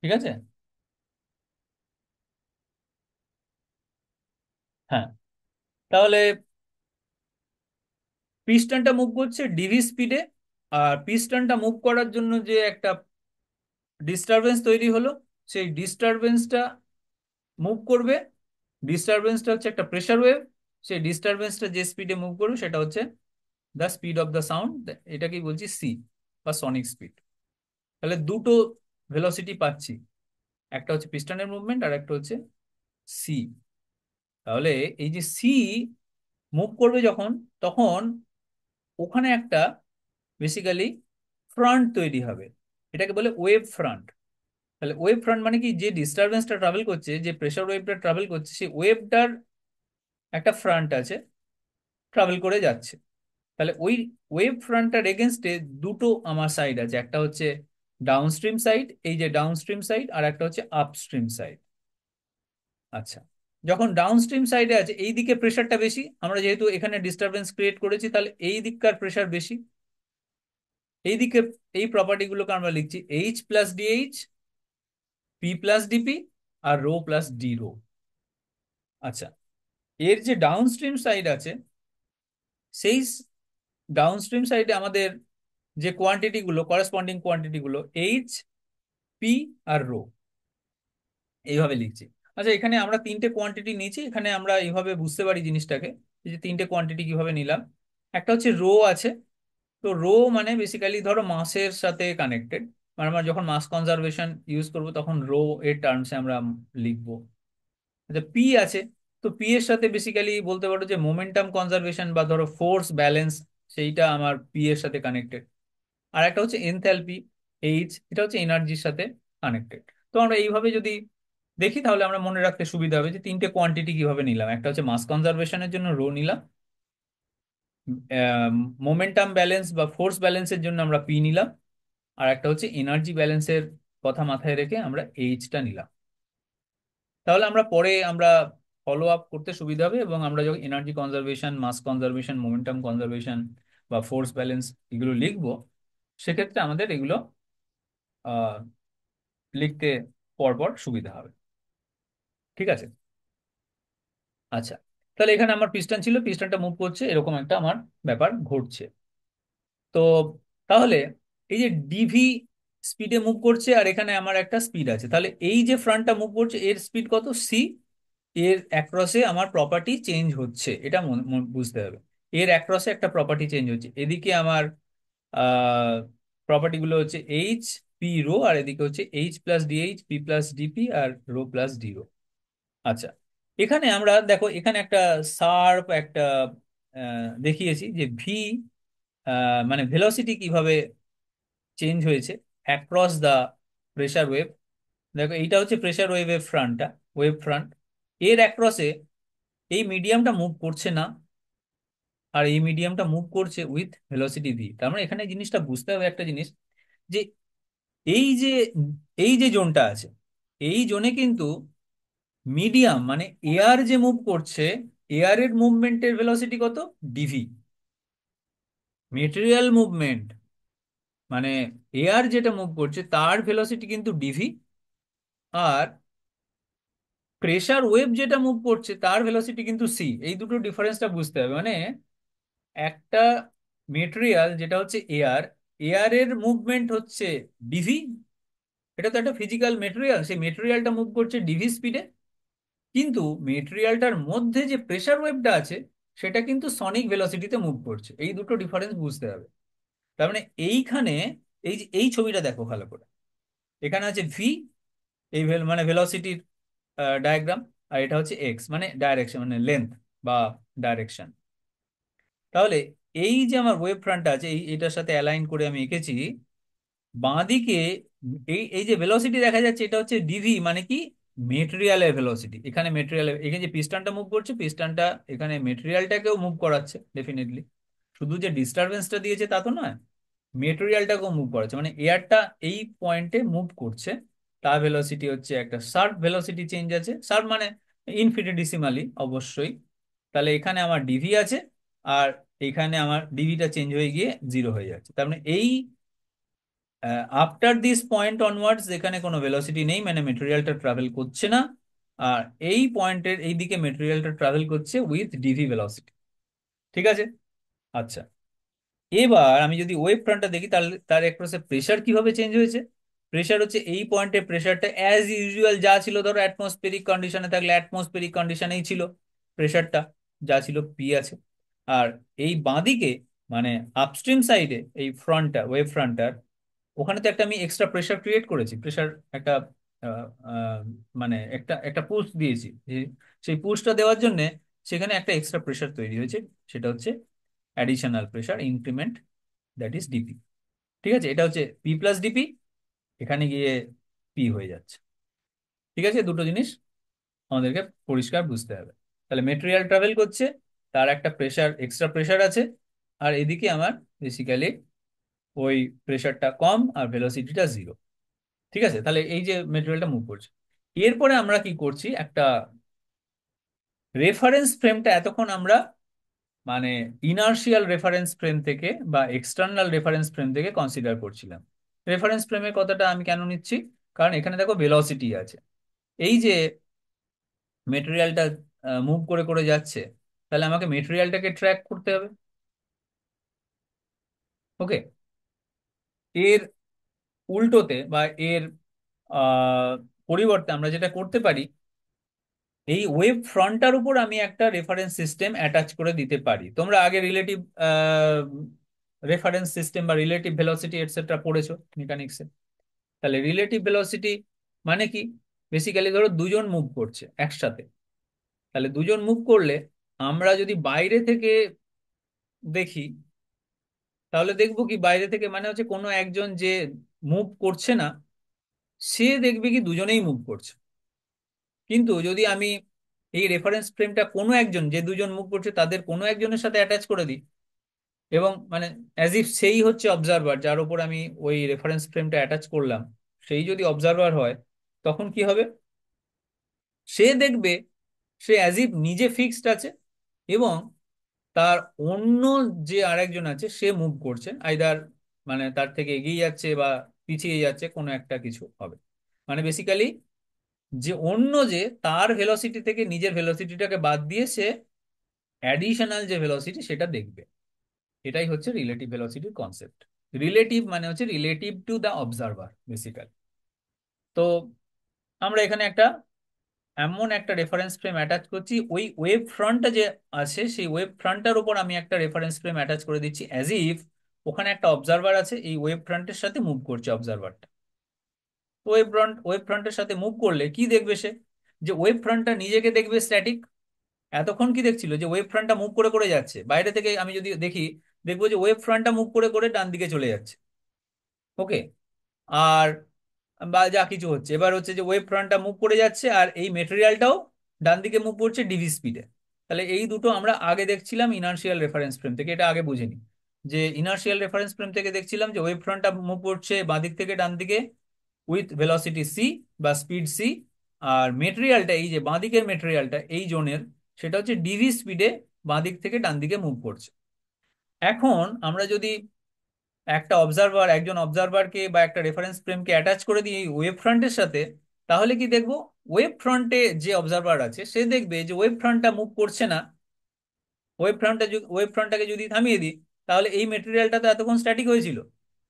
ঠিক আছে, হ্যাঁ। তাহলে পিস্টনটা মুভ করছে ডিভি স্পিডে, আর পিস্টনটা মুভ করার জন্য যে একটা ডিস্টারবেন্স তৈরি হলো, সেই ডিস্টারবেন্সটা মুভ করবে। ডিস্টারবেন্সটা হচ্ছে একটা প্রেসার ওয়েভ। সেই ডিস্টারবেন্সটা যে স্পিডে মুভ করবে সেটা হচ্ছে the speed of the sound, এটাকেই বলছি সি বা সনিক স্পিড। তাহলে দুটো ভেলোসিটি পাচ্ছি, একটা হচ্ছে পিস্টনের মুভমেন্ট আর একটা হচ্ছে সি। তাহলে এই যে সি মুভ করবে যখন, তখন ওখানে একটা বেসিক্যালি ফ্রন্ট তৈরি হবে, এটাকে বলে ওয়েভ ফ্রন্ট। তাহলে ওয়েভ ফ্রন্ট মানে কি, যে ডিস্টারবেন্সটা ট্রাভেল করছে, যে প্রেসার ওয়েভটা ট্রাভেল করছে, সেই ওয়েভটার একটা ফ্রন্ট আছে, ট্রাভেল করে যাচ্ছে। তাহলে ওই ওয়েভ ফ্রন্টটার এগেনস্টে দুটো আমার সাইড আছে, একটা হচ্ছে ডাউনস্ট্রিম সাইড, এই যে ডাউনস্ট্রিম সাইড, আর একটা হচ্ছে আপস্ট্রিম সাইড। আচ্ছা, যখন ডাউনস্ট্রিম সাইডে আছে এই দিকে প্রেশারটা বেশি, আমরা যেহেতু এখানে ডিস্টারবেন্স ক্রিয়েট করেছি তাহলে এই দিককার প্রেশার বেশি। এই দিকে এই প্রপার্টিগুলোকে আমরা লিখছি H plus DH, P plus DP, আর রো প্লাস ডি রো। আচ্ছা, এর যে ডাউনস্ট্রিম সাইড আছে, সেই ডাউনস্ট্রিম সাইডে আমাদের যে কোয়ান্টিটি গুলো, করেসপন্ডিং কোয়ান্টিটি গুলো এইচ, পি আর রো, এইভাবে লিখছি। আচ্ছা, এখানে আমরা তিনটে কোয়ান্টিটি নিয়েছি, এখানে আমরা এইভাবে বুঝতে পারি জিনিসটাকে, এই যে তিনটে কোয়ান্টিটি কিভাবে নিলাম। একটা হচ্ছে রো আছে, তো রো মানে বেসিক্যালি ধরো মাসের সাথে কানেক্টেড, মানে আমরা যখন মাস কনজারভেশন ইউজ করব তখন রো এর টার্মসে আমরা লিখবো। আচ্ছা, পি আছে, তো পি এর সাথে বেসিক্যালি বলতে পারো যে মোমেন্টাম কনজারভেশন বা ধরো ফোর্স ব্যালেন্স, সেইটা আমার পি এর সাথে কানেক্টেড। আর একটা হচ্ছে এনথ্যালপি, এইচ, এটা হচ্ছে এনার্জির সাথে কানেক্টেড। তো আমরা এইভাবে যদি দেখি তাহলে আমরা মনে রাখতে সুবিধা হবে যে তিনটে কোয়ান্টিটি কিভাবে নিলাম। একটা হচ্ছে মাস কনজারভেশনের জন্য রো নিলাম, মোমেন্টাম ব্যালেন্স বা ফোর্স ব্যালেন্সের জন্য আমরা পি নিলাম, আর একটা হচ্ছে এনার্জি ব্যালেন্সের কথা মাথায় রেখে আমরা এইচটা নিলাম। তাহলে আমরা পরে আমরা ফলো আপ করতে সুবিধা হবে, এবং আমরা যখন এনার্জি কনজারভেশন, মাস কনজারভেশন, মোমেন্টাম কনজারভেশন বা ফোর্স ব্যালেন্স এগুলো লিখবো, সেক্ষেত্রে আমাদের এগুলো আহ লিখতে পরপর সুবিধা হবে। ঠিক আছে। আচ্ছা, তাহলে এখানে আমার পিস্টন ছিল, পিস্টনটা মুভ করছে, এরকম একটা আমার ব্যাপার ঘটছে। তো তাহলে এই যে ডিভি স্পিডে মুভ করছে, আর এখানে আমার একটা স্পিড আছে, তাহলে এই যে ফ্রন্টটা মুভ করছে এর স্পিড কত, সি। এর অ্যাক্রসে আমার প্রপার্টি চেঞ্জ হচ্ছে, এটা বুঝতে হবে। এর অ্যাক্রসে একটা প্রপার্টি চেঞ্জ হচ্ছে, এদিকে আমার আহ প্রপার্টি গুলো হচ্ছে এইচ, পি, রো, আর এদিকে হচ্ছে H plus DH, P plus DP, আর রো প্লাস ডি রো। আচ্ছা, এখানে আমরা দেখো এখানে একটা শার্প একটা দেখিয়েছি যে ভি, মানে ভেলোসিটি কিভাবে চেঞ্জ হয়েছে অ্যাক্রস দা প্রেসার ওয়েভ। দেখো এইটা হচ্ছে প্রেসার ওয়েভের ফ্রন্টটা, ওয়েভ ফ্রন্ট। এর অ্যাক্রসে এই মিডিয়ামটা মুভ করছে না, আর এই মিডিয়ামটা মুভ করছে উইথ ভেলোসিটি ভি। তার মানে এখানে জিনিসটা বুঝতে হবে একটা জিনিস, যে এই যে এই যে জোনটা আছে, এই জোনে কিন্তু মিডিয়াম মানে এয়ার যে মুভ করছে, এয়ারের মুভমেন্টের ভেলোসিটি কত, ডিভি। মেটেরিয়াল মুভমেন্ট মানে এয়ার যেটা মুভ করছে তার ভেলোসিটি কিন্তু ডিভি, আর প্রেসার ওয়েভ যেটা মুভ করছে তার ভেলোসিটি কিন্তু সি। এই দুটো ডিফারেন্সটা বুঝতে হবে। মানে একটা মেটেরিয়াল যেটা হচ্ছে এয়ার, এয়ারের মুভমেন্ট হচ্ছে ডিভি, এটা তো একটা ফিজিক্যাল মেটেরিয়াল, সেই মেটেরিয়ালটা মুভ করছে ডিভি স্পিডে, কিন্তু মেটেরিয়ালটার মধ্যে যে প্রেসার ওয়েভটা আছে সেটা কিন্তু সনিক ভেলোসিটিতে মুভ করছে। এই দুটো ডিফারেন্স বুঝতে হবে। তার মানে এইখানে এই যে এই ছবিটা দেখো ভালো করে, এখানে আছে ভি, এই মানে ভেলোসিটির ডায়াগ্রাম, আর এটা হচ্ছে এক্স মানে ডাইরেকশন, মানে লেন্থ বা ডাইরেকশন। তাহলে এই যে আমার ওয়েভ ফ্রন্টটা আছে, এটার সাথে অ্যালাইন করে আমি এঁকেছি বাঁদিকে। এই এই যে ভেলোসিটি দেখা যাচ্ছে এটা হচ্ছে ডিভি, মানে কি, মেটেরিয়ালের ভেলোসিটি। এখানে মেটেরিয়ালের, এখানে যে পিস্টনটা মুভ করছে, পিস্টনটা এখানে মেটেরিয়ালটাকেও মুভ করাচ্ছে ডেফিনেটলি, শুধু যে ডিস্টারবেন্সটা দিয়েছে তা তো নয়, মেটেরিয়ালটাকেও মুভ করাচ্ছে। মানে এয়ারটা এই পয়েন্টে মুভ করছে, তার ভেলোসিটি হচ্ছে একটা শার্প ভেলোসিটি চেঞ্জ আছে, শার্প মানে ইনফিনিটেসিমালি অবশ্যই। তাহলে এখানে আমার ডিভি আছে, আর এখানে আমার ডিভিটা চেঞ্জ হয়ে গিয়ে জিরো হয়ে যাচ্ছে। তার মানে এই আফটার দিস পয়েন্ট অনওয়ার্ডস এখানে কোনো ভেলোসিটি নেই, মানে মেটেরিয়ালটা ট্রাভেল করছে না। আর এই পয়েন্টের এই দিকে মেটেরিয়ালটা ট্রাভেল করছে উইথ ডিভি ভেলোসিটি। ঠিক আছে। আচ্ছা, এবার আমি যদি ওয়েভ ফ্রন্টটা দেখি তাহলে তার অ্যাক্রসে প্রেসার কিভাবে চেঞ্জ হয়েছে। প্রেসার হচ্ছে এই পয়েন্টে প্রেসারটা অ্যাজ ইউজুয়াল যা ছিল, ধরো অ্যাটমসফেরিক কন্ডিশনে থাকলে অ্যাটমসফেরিক কন্ডিশনেই ছিল প্রেসারটা, যা ছিল পি আছে। আর এই বাঁদিকে মানে আপস্ট্রিম সাইডে এই ফ্রন্টটা, ওয়েভ ফ্রন্টটার, ওখানে তো একটা আমি এক্সট্রা প্রেসার ক্রিয়েট করেছি, প্রেসার একটা আহ, আহ, মানে একটা একটা পুশ দিয়েছি, সেই পুশটা দেওয়ার জন্য সেখানে একটা এক্সট্রা প্রেসার তৈরি হয়েছে, সেটা হচ্ছে additional pressure increment, that is DP. ঠিক আছে, এটা হচ্ছে পি প্লাস ডিপি, এখানে গিয়ে পি হয়ে যাচ্ছে। ঠিক আছে, দুটো জিনিস আমাদেরকে পরিষ্কার বুঝতে হবে। তাহলে মেটেরিয়াল ট্রাভেল করছে, তার একটা প্রেসার, এক্সট্রা প্রেসার আছে, আর এদিকে আমার বেসিক্যালি ওই প্রেসারটা কম আর ভেলোসিটিটা জিরো। ঠিক আছে, তাহলে এই যে মেটেরিয়ালটা মুভ করছে, এরপরে আমরা কি করছি, একটা রেফারেন্স ফ্রেমটা এতক্ষণ আমরা মানে ইনার্শিয়াল রেফারেন্স ফ্রেম থেকে বা এক্সটার্নাল রেফারেন্স ফ্রেম থেকে কনসিডার করছিলাম। রেফারেন্স ফ্রেমের কথাটা আমি কেন নিচ্ছি, কারণ এখানে দেখো ভেলোসিটি আছে। এই যে মেটেরিয়ালটা মুভ করে করে যাচ্ছে, তাহলে আমাকে মেটেরিয়ালটাকে ট্র্যাক করতে হবে। ওকে, এর উল্টোতে বা এর আহ, পরিবর্তে আমরা যেটা করতে পারি, এই ওয়েব ফ্রন্টটার উপর আমি একটা রেফারেন্স সিস্টেম অ্যাটাচ করে দিতে পারি। তোমরা আগে রিলেটিভ রেফারেন্স সিস্টেম বা রিলেটিভ ভেলোসিটি এটসেট্রা পড়েছো মেকানিক্সে। তাহলে রিলেটিভ ভেলোসিটি মানে কি? বেসিক্যালি ধরো দুজন মুভ করছে একসাথে, তাহলে দুজন মুভ করলে আমরা যদি বাইরে থেকে দেখি, তাহলে দেখবো কি বাইরে থেকে মানে হচ্ছে কোনো একজন যে মুভ করছে না, সে দেখবে কি দুজনেই মুভ করছে। কিন্তু যদি আমি এই রেফারেন্স ফ্রেমটা কোনো একজন, যে দুজন মুভ করছে তাদের কোনো একজনের সাথে অ্যাটাচ করে দিই, এবং মানে অ্যাজ ইফ সেই হচ্ছে অবজারভার যার উপর আমি ওই রেফারেন্স ফ্রেমটা অ্যাটাচ করলাম, সেই যদি অবজারভার হয়, তখন কি হবে? সে দেখবে সে অ্যাজ ইফ নিজে ফিক্সড আছে, এবং তার অন্য যে আরেকজন আছে সে মুভ করছে, আইদার মানে তার থেকে এগিয়ে যাচ্ছে বা পিছিয়ে যাচ্ছে, কোনো একটা কিছু হবে। মানে বেসিক্যালি যে অন্য যে তার ভেলোসিটি থেকে নিজের ভেলোসিটিটাকে বাদ দিয়ে সে অ্যাডিশনাল যে ভেলোসিটি সেটা দেখবে। এটাই হচ্ছে রিলেটিভ ভেলোসিটির কনসেপ্ট। রিলেটিভ মানে হচ্ছে relative to the observer basically. তো আমরা এখানে একটা এমন একটা রেফারেন্স ফ্রেম অ্যাটাচ করছি, ওই ওয়েব ফ্রন্টটা যে আছে সেই ওয়েব ফ্রন্টটার উপর আমি একটা রেফারেন্স ফ্রেম অ্যাটাচ করে দিচ্ছি অ্যাজ ইফ ওখানে একটা অবজারভার আছে, এই ওয়েব ফ্রন্টের সাথে মুভ করছে অবজারভারটা। ওয়েব ফ্রন্টের সাথে মুভ করলে কি দেখবে সে? যে ওয়েব ফ্রন্টটা নিজেকে দেখবে স্ট্যাটিক। এতক্ষণ কি দেখছিল? যে ওয়েব ফ্রন্টটা মুভ করে করে যাচ্ছে, বাইরে থেকে আমি যদি দেখি, দেখবো যে ওয়েব ফ্রন্টটা মুভ করে করে ডান দিকে চলে যাচ্ছে। ওকে, আর বা যা কিছু হচ্ছে, এবার হচ্ছে যে ওয়েব ফ্রন্টটা মুভ করে যাচ্ছে আর এই মেটেরিয়ালটাও ডান দিকে মুভ করছে ডিভি স্পিডে। তাহলে এই দুটো আমরা আগে দেখছিলাম ইনার্শিয়াল রেফারেন্স ফ্রেম থেকে, এটা আগে বুঝিনি। যে ইনার্শিয়াল রেফারেন্স ফ্রেম থেকে দেখছিলাম যে ওয়েব ফ্রন্টটা মুভ করছে বাঁ দিক থেকে ডান দিকে উইথ ভেলোসিটি সি বা স্পিড সি, আর মেটেরিয়ালটা এই যে বাঁ দিকের মেটেরিয়ালটা এই জোনের, সেটা হচ্ছে ডিভি স্পিডে বাঁ দিক থেকে ডান দিকে মুভ করছে। এখন আমরা যদি একজন অবজারভারকে বা একটা রেফারেন্স ফ্রেমকে অ্যাটাচ করে দিই ওয়েব ফ্রন্টের সাথে, তাহলে কি দেখবো? ওয়েব ফ্রন্টে যে অবজারভার আছে সে দেখবে যে ওয়েব ফ্রন্টটা মুভ করছে না। ওয়েব ফ্রন্টটাকে যদি থামিয়ে দিই, তাহলে এই মেটেরিয়ালটা তো এতক্ষণ স্ট্যাটিক হয়েছিল,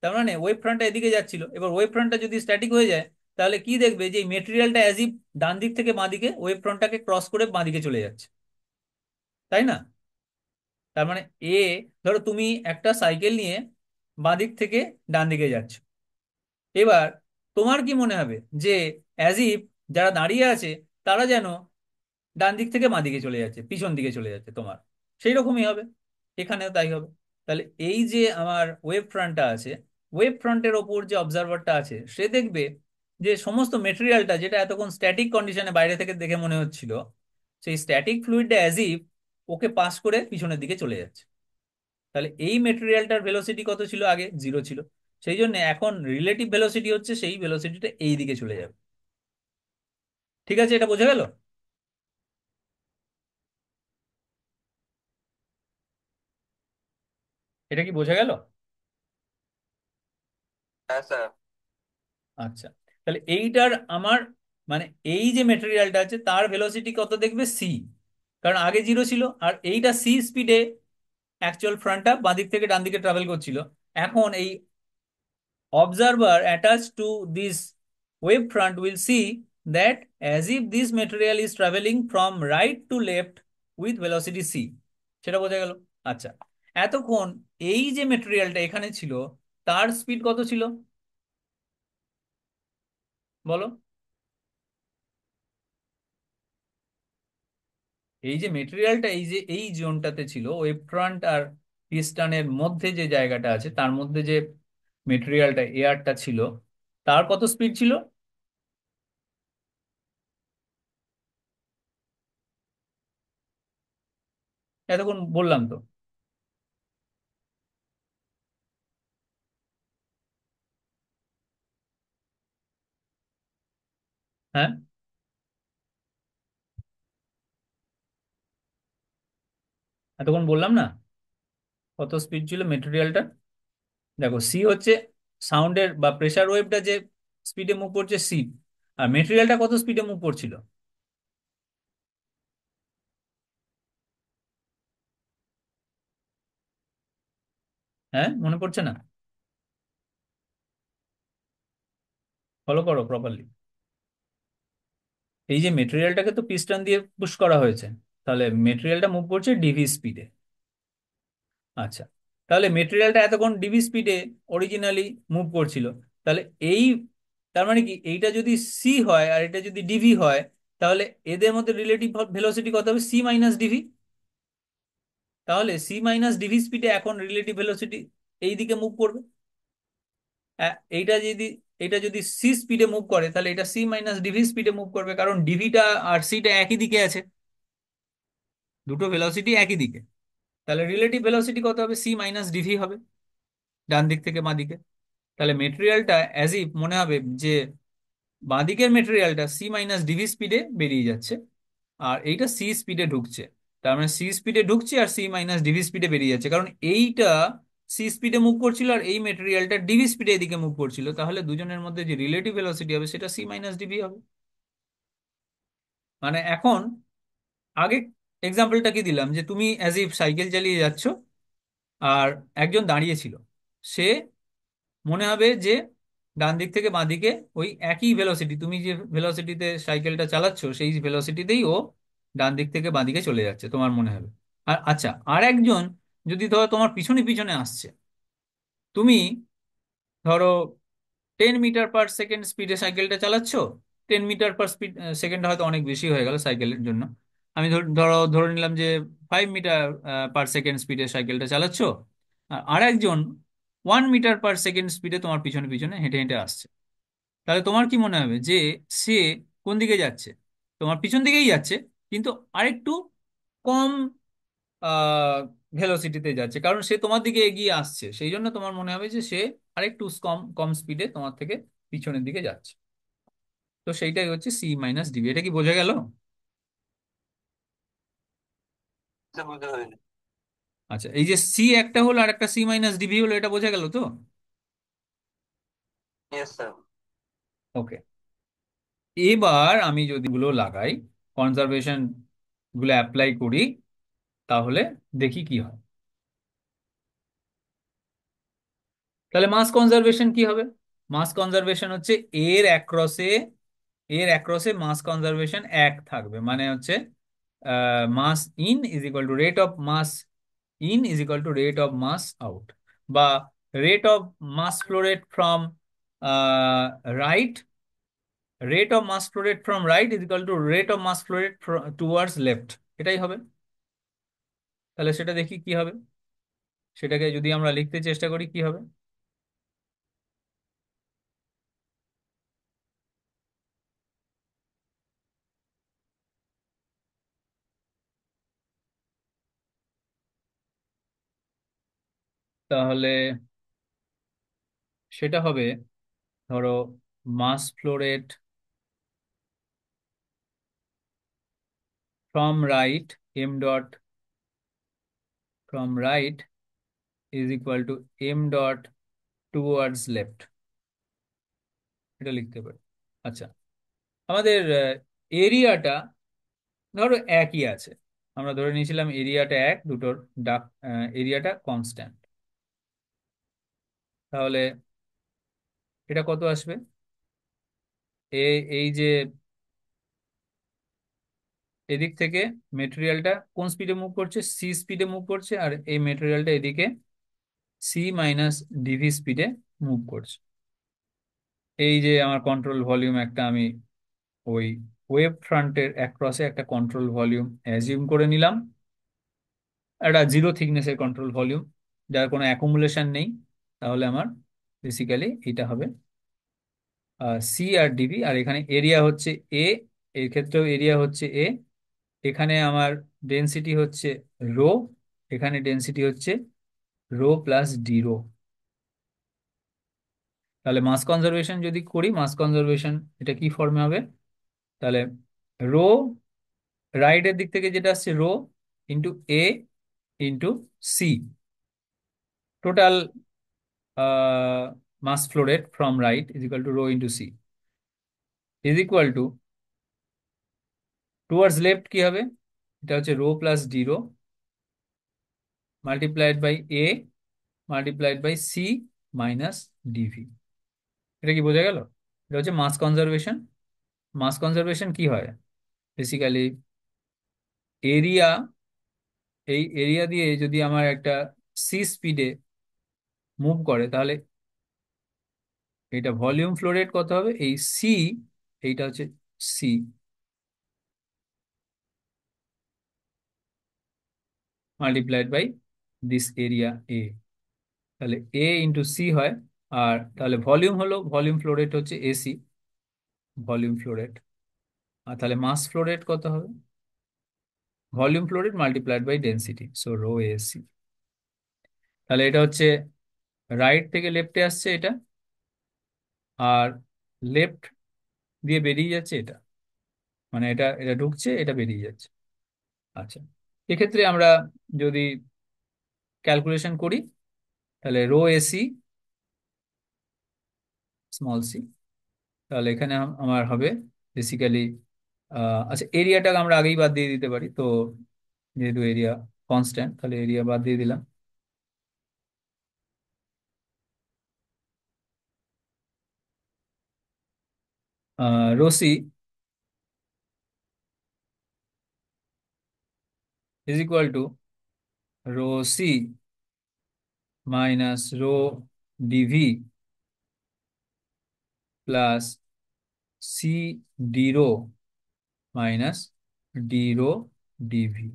তার মানে ওয়েব ফ্রন্টটা এদিকে যাচ্ছিল। এবার ওয়েব ফ্রন্টটা যদি স্ট্যাটিক হয়ে যায়, তাহলে কি দেখবে? যে এই মেটেরিয়ালটা অ্যাজ ইফ ডান দিক থেকে বাঁ দিকে ওয়েব ফ্রন্টটাকে ক্রস করে বাঁ দিকে চলে যাচ্ছে, তাই না? তার মানে ধরো তুমি একটা সাইকেল নিয়ে বাঁ দিক থেকে ডান দিকে যাচ্ছ, এবার তোমার কি মনে হবে? যে অ্যাজ ইফ যারা দাঁড়িয়ে আছে তারা যেন ডান দিক থেকে বাঁ দিকে চলে যাচ্ছে, পিছন দিকে চলে যাচ্ছে তোমার। সেই রকমই হবে, এখানেও তাই হবে। তাহলে এই যে আমার ওয়েব ফ্রন্টটা আছে, ওয়েব ফ্রন্টের ওপর যে অবজারভারটা আছে সে দেখবে যে সমস্ত মেটেরিয়ালটা যেটা এতক্ষণ স্ট্যাটিক কন্ডিশনে বাইরে থেকে দেখে মনে হচ্ছিল, সেই স্ট্যাটিক ফ্লুইডটা অ্যাজ ইফ ওকে পাস করে পিছনের দিকে চলে যাচ্ছে। তাহলে এই মেটেরিয়ালটার ভেলোসিটি কত ছিল? আগে জিরো ছিল। সেই জন্য এখন রিলেটিভ ভেলোসিটি হচ্ছে সেই ভেলোসিটিটা এই দিকে চলে যাবে। ঠিক আছে, এটা বোঝা গেল? এটা কি বোঝা গেল? হ্যাঁ স্যার। আচ্ছা, তাহলে এইটার আমার মানে এই যে মেটেরিয়ালটা আছে তার ভেলোসিটি কত দেখবে? সি, কারণ আগে জিরো ছিল, আর এইটা সি স্পিডে অ্যাকচুয়াল ফ্রন্টটা বাঁ দিক থেকে ডান দিকে ট্রাভেল করছিল। এখন এই observer attached to this wave front will see that as if this material is traveling from right to left with velocity c। সেটা বোঝা গেল? আচ্ছা, এতক্ষণ এই যে মেটেরিয়ালটা এখানে ছিল তার স্পিড কত ছিল বলো? এই যে মেটেরিয়ালটা এই যে এই জোনটাতে ছিল, ওয়েভ ফ্রন্ট আর পিস্টনের মধ্যে যে জায়গাটা আছে তার মধ্যে যে মেটেরিয়ালটা এয়ারটা ছিল, তার কত স্পিড ছিল? এতক্ষণ বললাম তো। হ্যাঁ, এতক্ষণ বললাম না কত স্পিড ছিল মেটেরিয়ালটা? দেখো, সি হচ্ছে সাউন্ডের বা প্রেসার ওয়েভটা যে স্পিডে মুভ করছে সি, আর মেটেরিয়ালটা কত স্পিডে মুভ করছিল? হ্যাঁ, মনে পড়ছে না? ফলো করো প্রপারলি। এই যে মেটেরিয়ালটাকে তো পিস্টন দিয়ে পুশ করা হয়েছে, তাহলে মেটেরিয়ালটা মুভ করছে ডিভি স্পিডে। আচ্ছা, তাহলে মেটেরিয়ালটা এতক্ষণ ডিভি স্পিডে অরিজিনালি মুভ করছিল। তাহলে এই, তার মানে কি, এইটা যদি সি হয় আর এটা যদি ডিভি হয়, তাহলে এদের মধ্যে রিলেটিভ ভেলোসিটি কত হবে? C minus DV. তাহলে সি মাইনাস ডিভি স্পিডে এখন রিলেটিভ ভেলোসিটি এই দিকে মুভ করবে। এইটা যদি, এটা যদি সি স্পিডে মুভ করে, তাহলে এটা সি মাইনাস ডিভি স্পিডে মুভ করবে, কারণ ডিভিটা আর সিটা একই দিকে আছে, দুটো ভেলোসিটি একই দিকে। তাহলে রিলেটিভ ভেলোসিটি কত হবে? সি মাইনাস ডিভি হবে, ডান দিক থেকে বাঁ দিকে। তাহলে মেটেরিয়ালটা অ্যাজ ইফ মনে হবে যে বাঁ দিকের মেটেরিয়ালটা সি মাইনাস ডিভি স্পিডে বেরিয়ে যাচ্ছে, আর এইটা সি স্পিডে ঢুকছে। তার মানে সি স্পিডে ঢুকছে আর সি মাইনাস ডিভি স্পিডে বেরিয়ে যাচ্ছে, কারণ এইটা সি স্পিডে মুভ করছিল আর এই মেটেরিয়ালটা ডিভি স্পিডে এদিকে মুভ করছিল। তাহলে দুজনের মধ্যে যে রিলেটিভ ভেলোসিটি হবে সেটা সি মাইনাস ডিভি হবে। মানে এখন, আগে এক্সাম্পলটা কি দিলাম, যে তুমি অ্যাজ ইফ সাইকেল চালিয়ে যাচ্ছ আর একজন দাঁড়িয়ে ছিল। সে মনে হবে যে ডান দিক থেকে বাঁ দিকে ওই একই ভেলোসিটি, তুমি যে ভেলোসিটিতে সাইকেলটা চালাচ্ছ সেই ভেলোসিটিতেই ও ডান দিক থেকে বাঁ দিকে চলে যাচ্ছে, তোমার মনে হবে। আর আচ্ছা, আর একজন যদি ধরো তোমার পিছনে পিছনে আসছে, তুমি ধরো 10 মিটার পার সেকেন্ড স্পিডে সাইকেলটা চালাচ্ছ। 10 মিটার পার সেকেন্ড হয়তো অনেক বেশি হয়ে গেল সাইকেলের জন্য। আমি ধরে নিলাম যে 5 মিটার পার সেকেন্ড স্পিডে সাইকেলটা চালাচ্ছ। আর আরেকজন 1 মিটার পার সেকেন্ড স্পিডে তোমার পিছনে পিছনে হেঁটে হেঁটে আসছে। তাহলে তোমার কি মনে হবে যে সে কোন দিকে যাচ্ছে? তোমার পিছন দিকেই যাচ্ছে, কিন্তু আরেকটু কম ভেলোসিটিতে যাচ্ছে, কারণ সে তোমার দিকে এগিয়ে আসছে, সেই জন্য তোমার মনে হবে যে সে আরেকটু কম কম স্পিডে তোমার থেকে পিছনের দিকে যাচ্ছে। তো সেইটাই হচ্ছে সি মাইনাস ডিভি। এটা কি বোঝা গেল? আচ্ছা, এই যে সি একটা হলো আর একটা সি মাইনাস ডিভি হলো, এটা বোঝা গেল তো? ওকে। এবার আমি যদি গুলো লাগাই, কনজারভেশন গুলো অ্যাপ্লাই করি, তাহলে দেখি কি হয়। তাহলে মাস কনজারভেশন কি হবে? মাস কনজারভেশন হচ্ছে এর অ্যাক্রসে মাস কনজারভেশন এক থাকবে, মানে হচ্ছে mass in is equal to rate of mass in is equal to rate of mass out, বা rate of mass flow rate from right, rate of mass flow rate from right is equal to rate of mass flow rate towards left. এটাই হবে। তাহলে সেটা দেখি কি হবে। সেটাকে যদি আমরা লিখতে চেষ্টা করি, কি হবে? তাহলে সেটা হবে, ধরো, mass flow rate from right, M dot from right is equal to M dot towards left. এটা লিখতে পারি। আচ্ছা, আমাদের এরিয়াটা ধরো একই আছে। আমরা ধরে নিয়েছিলাম এরিয়াটা এক, দুটোর ডাক এরিয়াটা কনস্ট্যান্ট। তাহলে এটা কত আসবে? এই যে এদিক থেকে মেটেরিয়ালটা কোন স্পিডে মুভ করছে? সি স্পিডে মুভ করছে, আর এই মেটেরিয়ালটা এদিকে সি মাইনাস ডিভি স্পিডে মুভ করছে। এই যে আমার কন্ট্রোল ভলিউম একটা আমি ওই ওয়েব ফ্রন্টের অ্যাক্রসে একটা কন্ট্রোল ভলিউম অ্যাজিউম করে নিলাম, একটা জিরো থিকনেসের কন্ট্রোল ভলিউম, যার কোনো অ্যাকুমুলেশন নেই। তাহলে আমার বেসিক্যালি এটা হবে সি আর ডিবি, আর এখানে এরিয়া হচ্ছে এ, এর ক্ষেত্রেও এরিয়া হচ্ছে এ। এখানে আমার ডেনসিটি হচ্ছে রো, এখানে ডেনসিটি হচ্ছে রো প্লাস ডি রো। তাহলে মাস কনজারভেশন যদি করি, মাস কনজারভেশন এটা কি ফর্মে হবে? তাহলে রো, রাইটের দিক থেকে যেটা আসছে rho into A into C, total mass flow rate from right is equal to rho into C, is equal to towards left কি হবে? এটা হচ্ছে rho plus D rho multiplied by A multiplied by C minus DV. এটা কি বোঝা গেল? এটা হচ্ছে মাস কনজারভেশন। মাস কনজারভেশন কি হয়? বেসিক্যালি এরিয়া, এই এরিয়া দিয়ে যদি আমার একটা সি স্পিডে মুভ করে, তাহলে এটা ভলিউম ফ্লো রেট কত হবে? এই সি, এইটা হচ্ছে C multiplied by this area A, তাহলে এ ইন্টু সি হয়। আর তাহলে ভলিউম হলো, ভলিউম ফ্লো রেট হচ্ছে এসি, ভলিউম ফ্লো রেট। আর তাহলে মাস ফ্লো রেট কত হবে? Volume flow rate multiplied by density, so rho AC. তাহলে এটা হচ্ছে রাইট থেকে লেফটে আসছে এটা, আর লেফট দিয়ে বেরিয়ে যাচ্ছে এটা, মানে এটা এটা ঢুকছে, এটা বেরিয়ে যাচ্ছে। আচ্ছা, এক্ষেত্রে আমরা যদি ক্যালকুলেশন করি, তাহলে রো এসি স্মল সি, তাহলে এখানে আমার হবে বেসিক্যালি, আচ্ছা এরিয়াটাকে আমরা আগেই বাদ দিয়ে দিতে পারি, তো যেহেতু এরিয়া কনস্ট্যান্ট, তাহলে এরিয়া বাদ দিয়ে দিলাম। Rho C is equal to rho C minus rho DV plus C D rho minus D rho DV.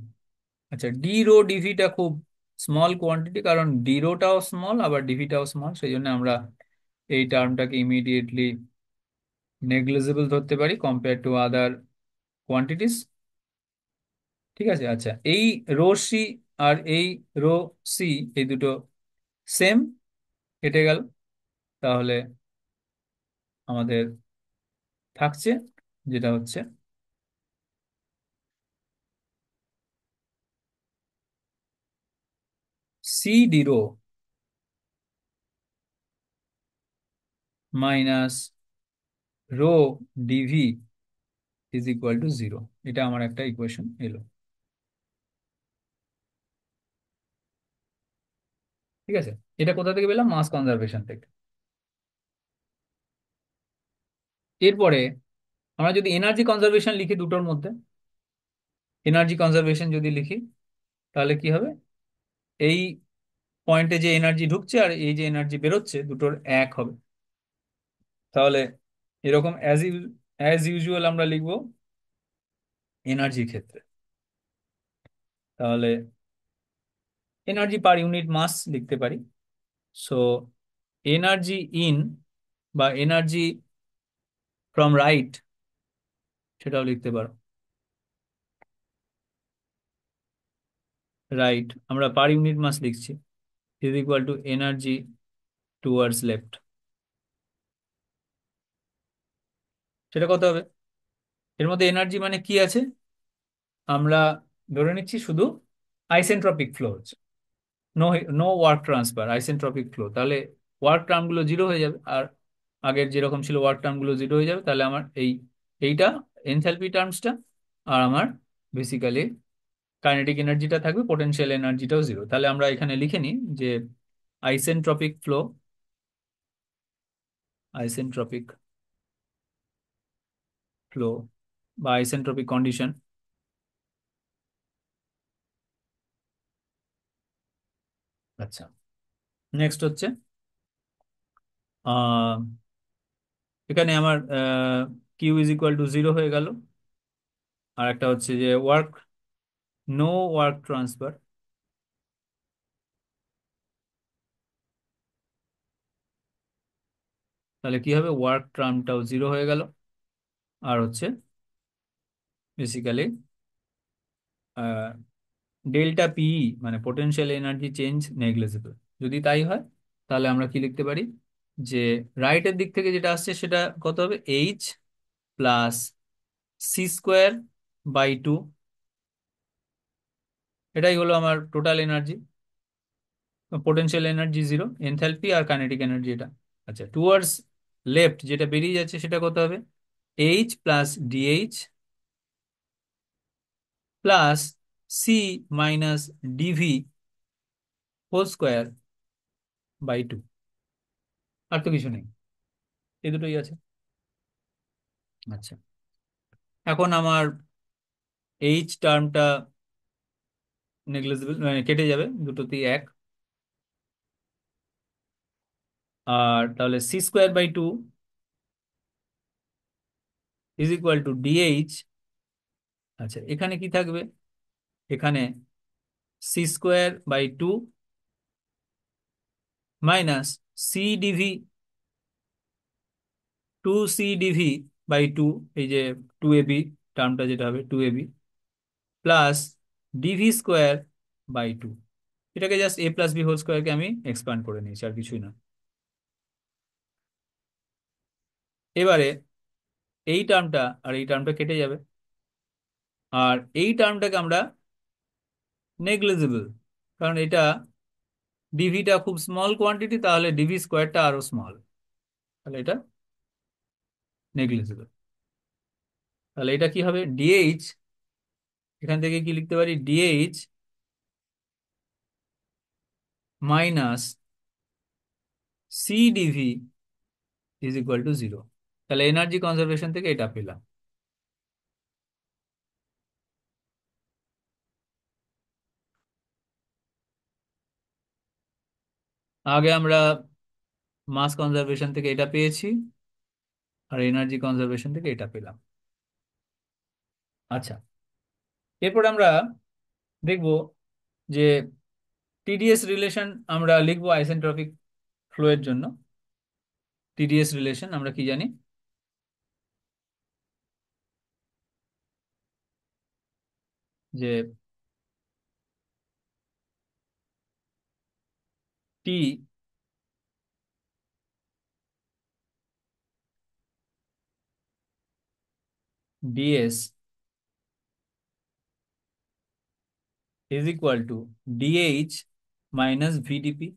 আচ্ছা, ডি রো ডিভিটা খুব স্মল কোয়ান্টিটি, কারণ ডি রোটাও স্মল আবার ডিভিটাও স্মল, সেই জন্য আমরা এই টার্মটাকে ইমিডিয়েটলি নেগলিজিবল ধরতে পারি কম্পেয়ার টু আদার কোয়ান্টিটিস। ঠিক আছে, আচ্ছা এই রো সি আর এই রো সি, এই দুটো সেম, কেটে গেল। তাহলে আমাদের থাকছে যেটা হচ্ছে C D rho minus rho DV is equal to zero. এটা আমার একটা ইকুয়েশন এলো। ঠিক আছে, এটা কোথা থেকে পেলাম? মাস কনজারভেশন থেকে। এরপরে আমরা যদি এনার্জি কনজারভেশন লিখি দুটোর মধ্যে, এনার্জি কনজারভেশন যদি লিখি, তাহলে কি হবে? এই পয়েন্টে যে এনার্জি ঢুকছে আর এই যে এনার্জি বেরোচ্ছে, দুটোর এক হবে। তাহলে এরকম অ্যাজ ইউজুয়াল আমরা লিখবো এনার্জির ক্ষেত্রে, তাহলে এনার্জি পার ইউনিট মাস লিখতে পারি। সো এনার্জি ইন বা এনার্জি ফ্রম রাইট, সেটাও লিখতে পারো। রাইট আমরা পার ইউনিট মাস লিখছি, is equal to energy towards left. সেটা কত হবে? এর মধ্যে এনার্জি মানে কি আছে? আমরা ধরে নিচ্ছি শুধু আইসেন্ট্রপিক ফ্লো হচ্ছে, no no work transfer, isentropic flow, তাহলে ওয়ার্ক টার্মগুলো জিরো হয়ে যাবে, আর আগের যেরকম ছিল ওয়ার্ক টার্মগুলো জিরো হয়ে যাবে। তাহলে আমার এইটা এনথালপি টার্মসটা, আর আমার বেসিক্যালি কাইনেটিক এনার্জিটা থাকবে, পোটেনশিয়াল এনার্জিটাও জিরো। তাহলে আমরা এখানে লিখে নিই যে আইসেন্ট্রপিক ফ্লো, আইসেন্ট্রপিক ফ্লো বা আইসেন্ট্রপিক কন্ডিশন। আচ্ছা, নেক্সট হচ্ছে আহ এখানে আমার Q is equal to zero হয়ে গেল। আর একটা হচ্ছে যে ওয়ার্ক, নো ওয়ার্ক ট্রান্সফার, তাহলে কি হবে? ওয়ার্ক টার্মটাও জিরো হয়ে গেল। আর হচ্ছে বেসিক্যালি ডেল্টা পিই মানে পোটেনশিয়াল এনার্জি চেঞ্জ নেগলিজিবল। যদি তাই হয়, তাহলে আমরা কি লিখতে পারি? যে রাইটের দিক থেকে যেটা আসছে সেটা কত হবে? H plus C square by two, এটাই হলো আমার total energy. Potential energy zero, enthalpy আর কাইনেটিক এনার্জি এটা। আচ্ছা, টুয়ার্ডস লেফট যেটা বেরিয়ে যাচ্ছে সেটা কত হবে? H plus DH plus C minus DV whole square by two, আর তো কিছু নেই, এই দুটোই আছে। আচ্ছা, এখন আমার এইচ টার্মটা নেগলিজিবল, মানে কেটে যাবে, দুটোতেই এক। আর তাহলে C square by two is equal to DH. আচ্ছা, এখানে কি থাকবে? এখানে C square by two minus C DV, two C DV by two, এই যে টু এবি টার্মটা যেটা হবে two AB, plus DV square by two. এটাকে just A plus B whole স্কোয়ারকে আমি এক্সপান্ড করে নিয়েছি, আর কিছুই না। এবারে এই টার্মটা আর এই টার্মটা কেটে যাবে, আর এই টার্মটাকে আমরা নেগলিজিবল, কারণ এটা ডিভিটা খুব স্মল কোয়ান্টিটি, তাহলে ডিভি স্কোয়ারটা আরো স্মল, তাহলে এটা নেগলিজিবল। তাহলে এটা কি হবে? ডিএইচ, এখান থেকে কি লিখতে পারি? DH minus C DV is equal to zero. তাহলে এনার্জি কনজারভেশন থেকে এটা পেলাম। আগে আমরা মাস কনজারভেশন থেকে এটা পেয়েছি, আর এনার্জি কনজারভেশন থেকে এটা পেলাম। আচ্ছা, এরপর আমরা দেখব যে টিডিএস রিলেশন আমরা লিখবো আইসেন্ট্রপিক ফ্লো এর জন্য। টিডিএস রিলেশন আমরা কি জানি? যে T DS is equal to DH minus VDP,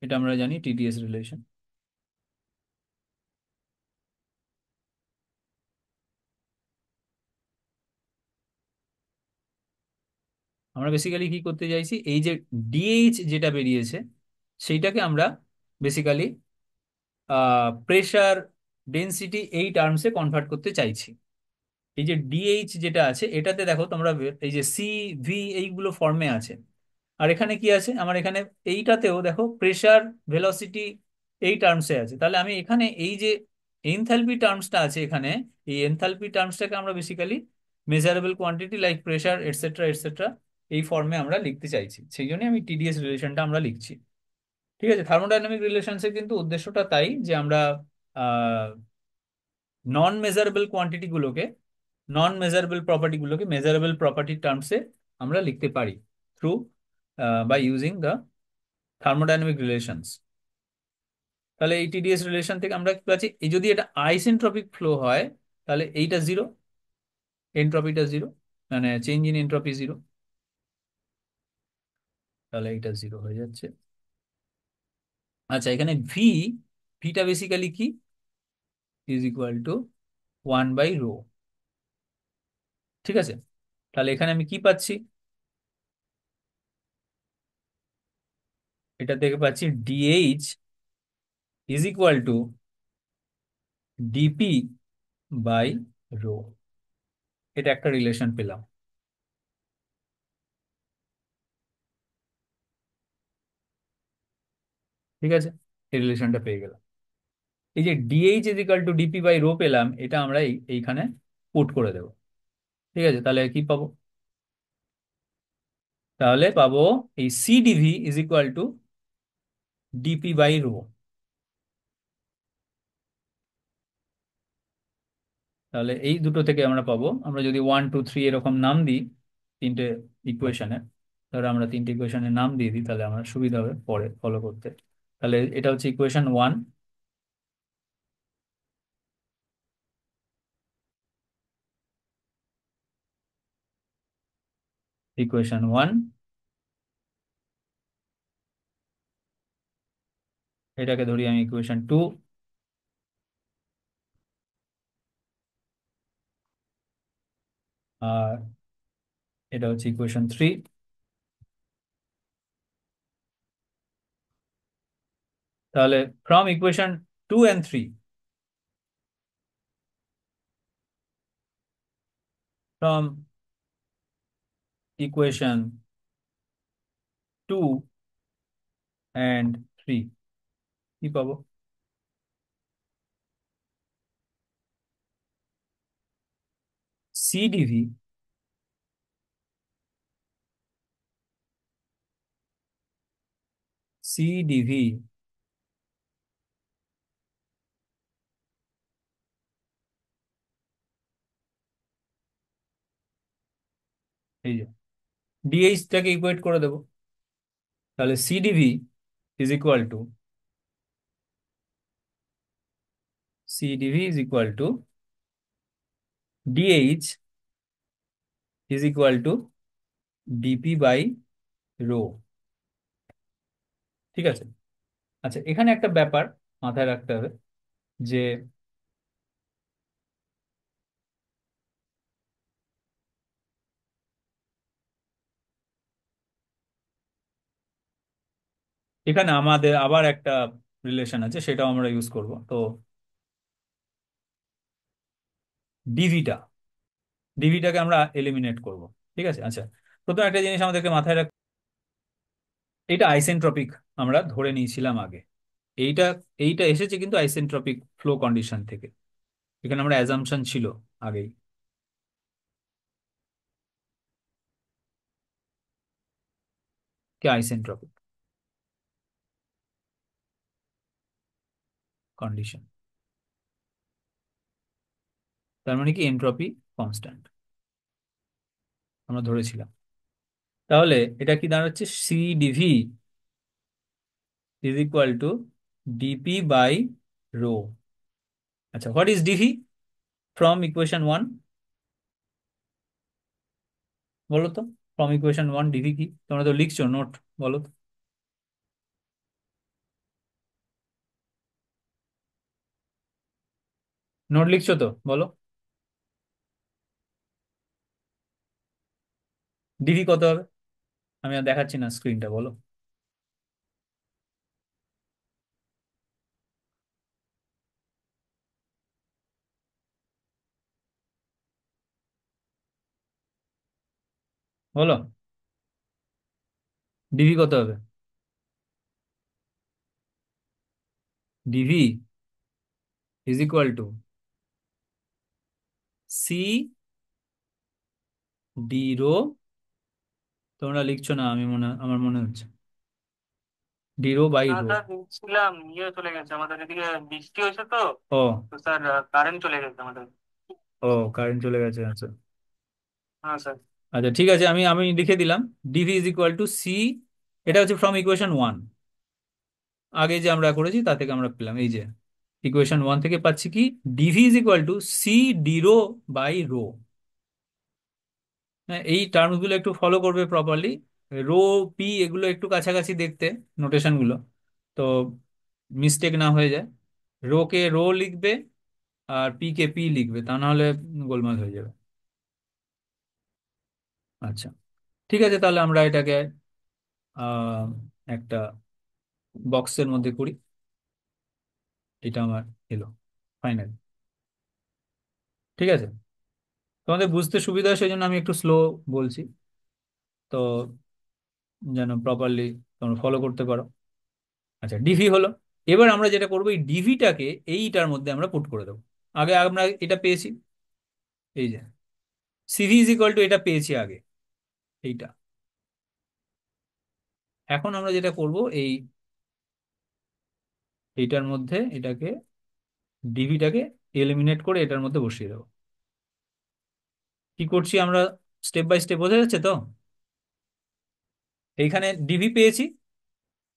এটা আমরা জানি টিডিএস রিলেশন। আমরা বেসিক্যালি কি করতে চাইছি, এই যে ডিএইচ যেটা বেরিয়েছে সেইটাকে আমরা বেসিক্যালি প্রেশার ডেনসিটি এই টার্মসে কনভার্ট করতে চাইছি। এই যে ডিএইচ যেটা আছে এটাতে দেখো তোমরা, এই যে সি ভি এইগুলো ফর্মে আছে, আর এখানে কি আছে আমার? এখানে এইটাতেও দেখো প্রেশার, ভেলোসিটি এই টার্মসে আছে। তাহলে আমি এখানে এই যে এনথালপি টার্মসটা আছে এখানে, এই এনথালপি টার্মসটাকে আমরা basically measurable quantity like pressure etcetera etcetera এই ফর্মে আমরা লিখতে চাইছি, সেই জন্য আমি টিডিএস রিলেশনটা আমরা লিখছি। ঠিক আছে, থার্মোডাইনামিক রিলেশনসের কিন্তু উদ্দেশ্যটা তাই যে আমরা নন মেজারেবল কোয়ান্টিটি গুলোকে, নন মেজারেবল প্রপার্টি গুলোকে মেজারেবল প্রপার্টি টার্মসে আমরা লিখতে পারি through by using the thermodynamic relations. তাহলে এই টিডিএস রিলেশন থেকে আমরা কি পাচ্ছি? এই যদি এটা আইসেন্ট্রপিক ফ্লো হয় তাহলে এইটা জিরো, এনট্রপিটা জিরো, মানে চেঞ্জ ইন এনট্রপি জিরো, তাহলে এটা জিরো হয়ে যাচ্ছে। আচ্ছা, এখানে ভিটা বেসিক্যালি কি? Is equal to one by rho. ঠিক আছে, তাহলে এখানে আমি কি পাচ্ছি? এটা থেকে পাচ্ছি DH is equal to DP by rho. এটা একটা রিলেশন পেলাম। ঠিক আছে, এই রিলেশনটা পেয়ে গেলাম। এই যে DH is equal to DP by rho পেলাম, এটা আমরা এইখানে পুট করে দেবো। ঠিক আছে, তাহলে কি পাবো? তাহলে পাবো এই C DV is equal to DP by rho. তাহলে এই দুটো থেকে আমরা পাবো, আমরা যদি ওয়ান টু থ্রি এরকম নাম দিই তিনটে ইকুয়েশনে, ধরো আমরা তিনটে ইকুয়েশনের নাম দিয়ে দিই, তাহলে আমার সুবিধা হবে পরে ফলো করতে। তাহলে এটা হচ্ছে ইকুয়েশন ওয়ান, ইকুয়েশন ওয়ান, এটাকে ধরি আমি ইকুয়েশন টু, আর এটা হচ্ছে ইকুয়েশন থ্রি, তাহলে from equation 2 and 3, from equation 2 and 3 কি পাবো? সিডিভি সিডিভি এই যে ডিএইচটাকে ইকুয়েট করে দেবো। তাহলে CDV is equal to CDV is equal to DH is equal to DP by rho. ঠিক আছে। আচ্ছা, এখানে একটা ব্যাপার মাথায় রাখতে হবে যে এখানে আমাদের আবার একটা রিলেশন আছে, সেটাও আমরা ইউজ করব। তো ডিভিটা ডিভিটাকে আমরা এলিমিনেট করব। ঠিক আছে। আচ্ছা, প্রথম একটা জিনিস আমাদেরকে মাথায় রাখ, এটা আইসেন্ট্রপিক আমরা ধরে নিয়েছিলাম আগে। এইটা এইটা এসেছে কিন্তু আইসেন্ট্রপিক ফ্লো কন্ডিশন থেকে। এখানে আমরা অ্যাজাম্পশন ছিল আগেই, কি আইসেন্ট্রপিক কন্ডিশন, তার মানে কি এনট্রপি কনস্ট্যান্ট আমরা ধরেছিলাম। তাহলে এটা কি দাঁড়াচ্ছে? C DV is equal to DP by rho. আচ্ছা, what is DV from equation 1? বলো তো, ফ্রম ইকুয়েশন 1 ডিভি কি? তোমরা তো লিখছো নোট, বলো তো। নোট লিখছো তো, বলো। ডিভি কত হবে? আমি আর দেখাচ্ছি না স্ক্রিনটা, বলো। বলো, ডিভি কত হবে? DV is equal to C D rho. তোমরা লিখছো না, আমার মনে হচ্ছে ডি রো বাই না রো। স্যার, ছিলাম ইয়ে চলে গেছে আমাদের এদিকে, বৃষ্টি হয়েছে তো। ও, তো স্যার, কারেন্ট চলে গেছে আমাদের। ও, কারেন্ট চলে গেছে, আচ্ছা। হ্যাঁ স্যার। আচ্ছা, ঠিক আছে, আমি আমি লিখে দিলাম DV is equal to C. এটা হচ্ছে ফ্রম ইকুয়েশন 1, আগে যে আমরা করেছি তা থেকে আমরা পেলাম এই যে ইকুয়েশন 1 থেকে পাচ্ছি কি, DV is equal to C D rho by rho. হ্যাঁ, এই টার্মস গুলো একটু ফলো করবে প্রপারলি। রো, পি এগুলো একটু কাছাকাছি দেখতে, নোটেশন গুলো, তো মিস্টেক না হয়ে যায়। রো কে রো লিখবে আর পি কে পি লিখবে, তা না হলে গোলমাল হয়ে যাবে। আচ্ছা, ঠিক আছে, তাহলে আমরা এটাকে আহ একটা বক্সের মধ্যে করি। এটা আমার এলো ফাইনাল। ঠিক আছে, তোমাদের বুঝতে সুবিধা হয় সেই জন্য আমি একটু স্লো বলছি, তো যেন প্রপারলি তোমরা ফলো করতে পারো। আচ্ছা, ডিভি হলো। এবার আমরা যেটা করবো, এই ডিভিটাকে এইটার মধ্যে আমরা পুট করে দেবো। আগে আমরা এটা পেয়েছি, এই যে সিভি ইজ ইকুয়াল টু, এটা পেয়েছি আগে, এইটা। এখন আমরা যেটা করব, এইটার মধ্যে এটাকে, ডিভিটাকে এলিমিনেট করে এটার মধ্যে বসিয়ে দেবো। কি করছি আমরা, স্টেপ বাই স্টেপ, বোঝা যাচ্ছে তো? এইখানে ডিভি পেয়েছি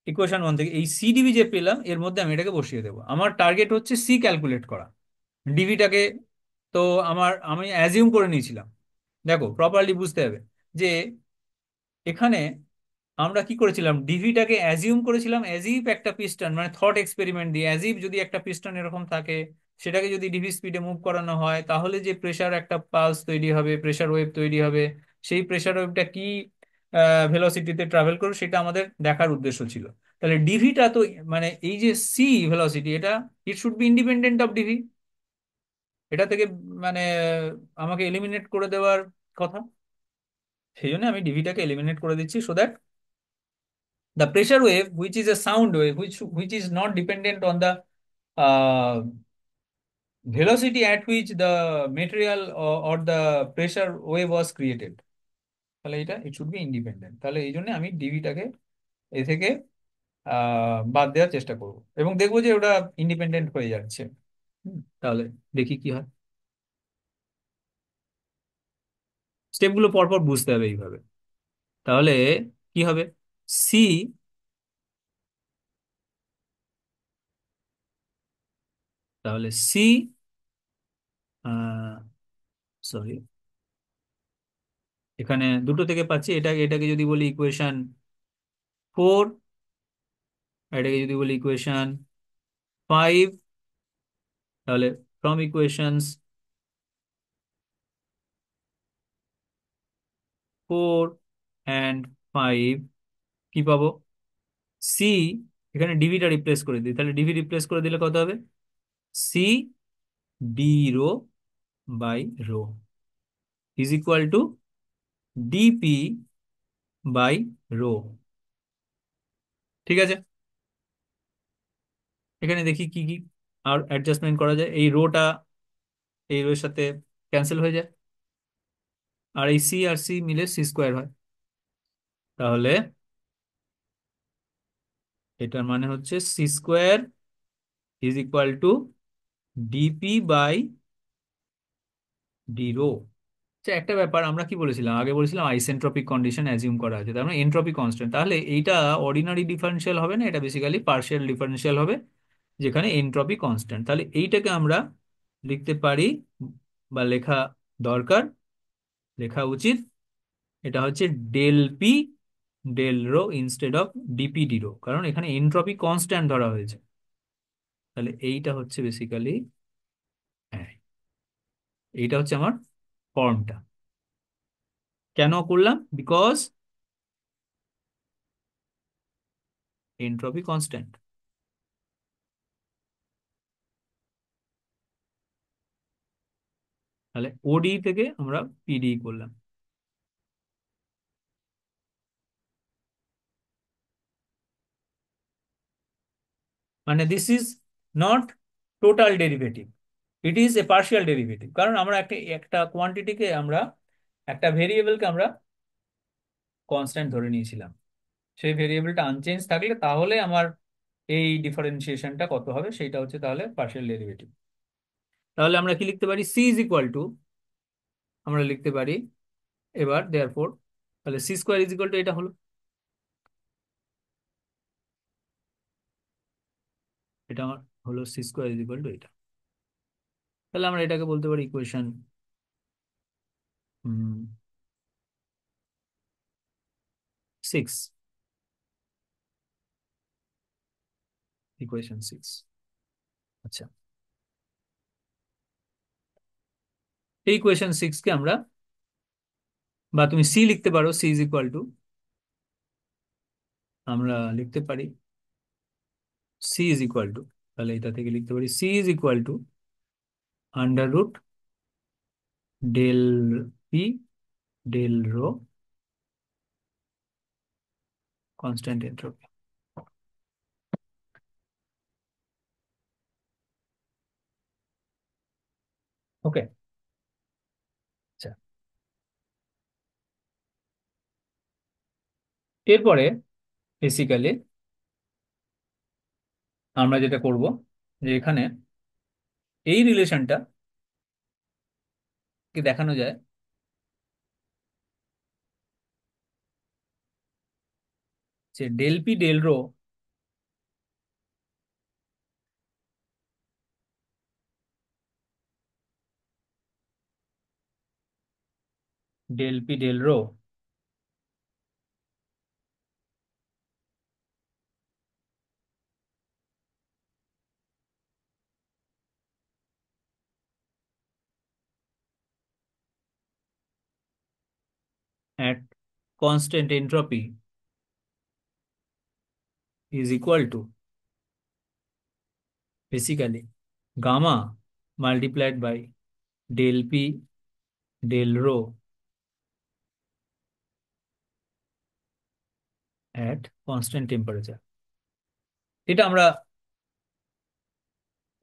ইকুয়েশন 1 থেকে, এই সি ডিভি যে পেলাম এর মধ্যে আমি এটাকে বসিয়ে দেবো। আমার টার্গেট হচ্ছে সি ক্যালকুলেট করা, ডিভিটাকে। তো আমি অ্যাজিউম করে নিয়েছিলাম, দেখো প্রপারলি বুঝতে হবে যে এখানে আমরা কি করেছিলাম, ডিভিটাকে অ্যাজিউম করেছিলাম অ্যাজ ইফ একটা পিস্টন, মানে থট এক্সপেরিমেন্ট দিয়ে, অ্যাজ ইফ যদি একটা পিস্টন এরকম থাকে, সেটাকে যদি ডিভি স্পিডে মুভ করানো হয় তাহলে যে প্রেসার একটা পালস তৈরি হবে, প্রেসার ওয়েভ তৈরি হবে, সেই প্রেসার ওয়েভটা কি ভেলোসিটিতে ট্রাভেল করবে সেটা আমাদের দেখার উদ্দেশ্য ছিল। তাহলে ডিভিটা তো, মানে এই যে সি ভেলোসিটি, এটা it should be independent of DV. এটা থেকে মানে আমাকে এলিমিনেট করে দেওয়ার কথা। সেই জন্য আমি ডিভিটাকে এলিমিনেট করে দিচ্ছি, so that the pressure wave, which is a sound wave, which is not dependent on the velocity at which the material or the pressure wave was created, তাহলে এটা ইট শুড বি ইন্ডিপেন্ডেন্ট। তাহলে এই জন্য আমি ডিভিটাকে এ থেকে বাদ দেওয়ার চেষ্টা করব, এবং দেখবো যে ওটা ইন্ডিপেন্ডেন্ট হয়ে যাচ্ছে। তাহলে দেখি কি হয়। স্টেপগুলো পরপর বুঝতে হবে এইভাবে। তাহলে কি হবে? সি, তাহলে সি, সরি, এখানে দুটো থেকে পাচ্ছি। এটাকে যদি বলি ইকুয়েশন 4, এটাকে যদি বলি ইকুয়েশন 5, তাহলে ফ্রম ইকুয়েশনস 4 অ্যান্ড 5 কি পাবো? সি, এখানে ডিভিটা রিপ্লেস করে দিই, তাহলে ডিভি রিপ্লেস করে দিলে কত হবে? C D rho by rho is equal to DP by rho. ঠিক আছে, এখানে দেখি কি কি আর অ্যাডজাস্টমেন্ট করা যায়। এই রোটা এই রোর সাথে ক্যান্সেল হয়ে যায়, আর এই সি আর সি মিলে সি স্কোয়ার হয়। তাহলে এটার মানে হচ্ছে C square is equal to DP by D rho. আচ্ছা, একটা ব্যাপার, আমরা কি বলেছিলাম আগে? বলেছিলাম আইসেন্ট্রপিক কন্ডিশন অ্যাজিউম করা আছে, তার মানে এনট্রপি কনস্ট্যান্ট। তাহলে এইটা অর্ডিনারি ডিফারেন্সিয়াল হবে না, এটা বেসিক্যালি পার্শিয়াল ডিফারেন্সিয়াল হবে, যেখানে এনট্রপি কনস্ট্যান্ট। তাহলে এইটাকে আমরা লিখতে পারি, বা লেখা দরকার, লেখা উচিত, এটা হচ্ছে del P del rho instead of DP D rho, কারণ এখানে এনট্রপি কনস্ট্যান্ট ধরা হয়েছে। তাহলে এইটা হচ্ছে বেসিক্যালি, হ্যাঁ, এইটা হচ্ছে আমার ফর্মটা। কেন করলাম? Because entropy constant. তাহলে ওডি থেকে আমরা পিডি করলাম। মানে this is not total derivative, it is a partial derivative, কারণ আমরা একটা একটা কোয়ান্টিটিকে আমরা, একটা ভেরিয়েবলকে আমরা কনস্ট্যান্ট ধরে নিয়েছিলাম। সেই ভেরিয়েবলটা আনচেঞ্জ থাকলে তাহলে আমার এই ডিফারেন্সিয়েশনটা কত হবে, সেইটা হচ্ছে তাহলে পার্শিয়াল ডেরিভেটিভ। তাহলে আমরা কি লিখতে পারি? সি ইজ ইকুয়াল টু, আমরা লিখতে পারি এবার দেয়ারফোর, তাহলে C square is equal to, এটা হলো, এটা আমার হলো C square is equal to এটা। তাহলে আমরা এটাকে বলতে পারি ইকুয়েশন 6, ইকুয়েশন 6। আচ্ছা, এই ইকুয়েশন 6 কে আমরা, বা তুমি সি লিখতে পারো, সি ইজ ইকুয়াল টু, আমরা লিখতে পারি সি ইজ ইকুয়াল টু, তাহলে এটা থেকে লিখতে পারি C is equal to under root del P del rho constant entropy. Okay, আচ্ছা, এরপরে বেসিক্যালি আমরা যেটা করব, যে এখানে এই রিলেশনটা কি দেখানো যায়, যে del P del rho, del P del rho at constant entropy is equal to basically gamma multiplied by del P del rho at constant temperature. এটা আমরা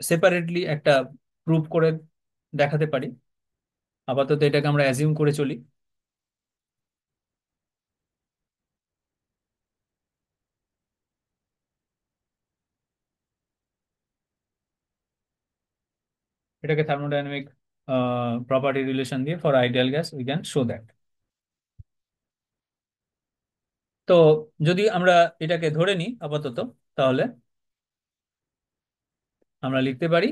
সেপারেটলি একটা প্রুভ করে দেখাতে পারি। আপাতত এটাকে আমরা অ্যাজিউম করে চলি। এটাকে থার্মোডাইনামিক প্রপার্টি রিলেশন দিয়ে for ideal gas we can show that. তো যদি আমরা এটাকে ধরে নিই আপাতত, তাহলে আমরা লিখতে পারি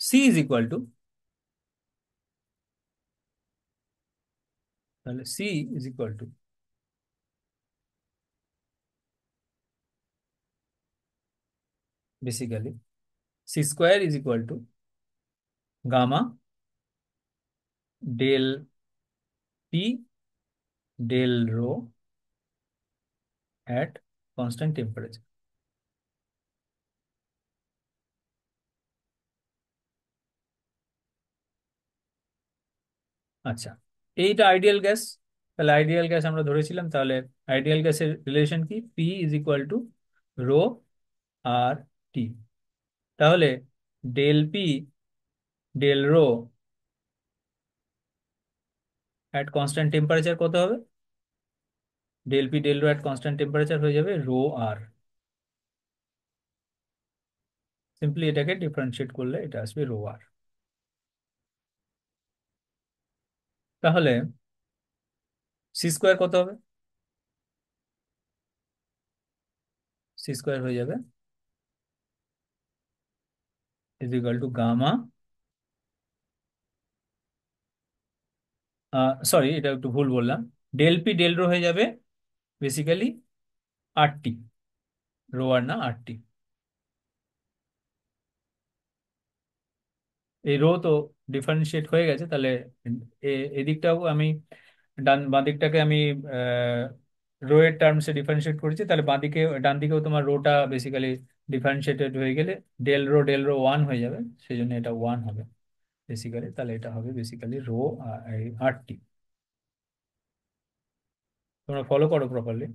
সি ইজ ইকুয়াল টু, তাহলে C is equal to basically C square is equal to gamma del P del rho at constant temperature. আচ্ছা, এইটা আইডিয়াল গ্যাস। তাহলে আইডিয়াল গ্যাস আমরা ধরেছিলাম, তাহলে আইডিয়াল গ্যাসের রিলেশন কি? P is equal to rho R T. তাহলে del P del rho at constant temperature কত হবে? Del P del rho at constant temperature হয়ে যাবে রো আর। সিম্পলি এটাকে ডিফারেন্সিয়েট করলে এটা আসবে রো আর। তাহলে সি স্কোয়ার কত হবে? সি স্কোয়ার হয়ে যাবে is equal to gamma, sorry এটা একটু ভুল বললাম, ডেল পি ডেল রো হয়ে যাবে বেসিক্যালি আর টি, রো আর না আর টি। এই রো তো ডিফারেন্সিয়েট হয়ে গেছে, তাহলে এদিকটাও আমি বাঁ দিকটাকে আমি রো এর টার্মসে ডিফারেন্সিয়েট করেছি, তাহলে বাঁ দিকে ডান দিকেও তোমার রোটা বেসিক্যালি ডিফারেন্সিয়েটেড হয়ে গেলে ডেল রো ওয়ান হয়ে যাবে, সেই জন্য এটা ওয়ান হবে বেসিক্যালি। তাহলে এটা হবে বেসিক্যালি রো আর টি। তোমরা ফলো করো প্রপারলি,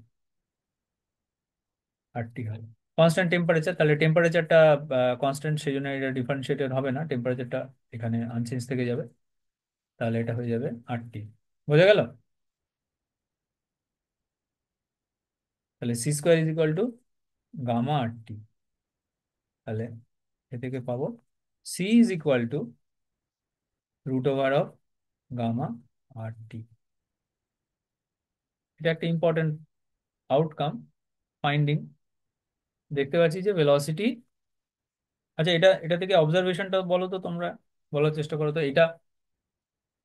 আর টি হবে কনস্ট্যান্ট টেম্পারেচার। তাহলে টেম্পারেচারটা কনস্ট্যান্ট, সেই জন্য এটা ডিফারেন্সিয়েটেড হবে না, টেম্পারেচারটা এখানে আনচেঞ্জ থেকে যাবে। তাহলে এটা হয়ে যাবে আর টি। বোঝা গেল? তাহলে C square is equal to gamma R T. তাহলে এ থেকে পাবো C is equal to root over of gamma R T. এটা একটা ইম্পর্টেন্ট আউটকাম ফাইন্ডিং। দেখতে পাচ্ছি যে ভেলোসিটি, আচ্ছা এটা এটা থেকে অবজারভেশনটা বলো তো তোমরা, বলার চেষ্টা করো তো। এটা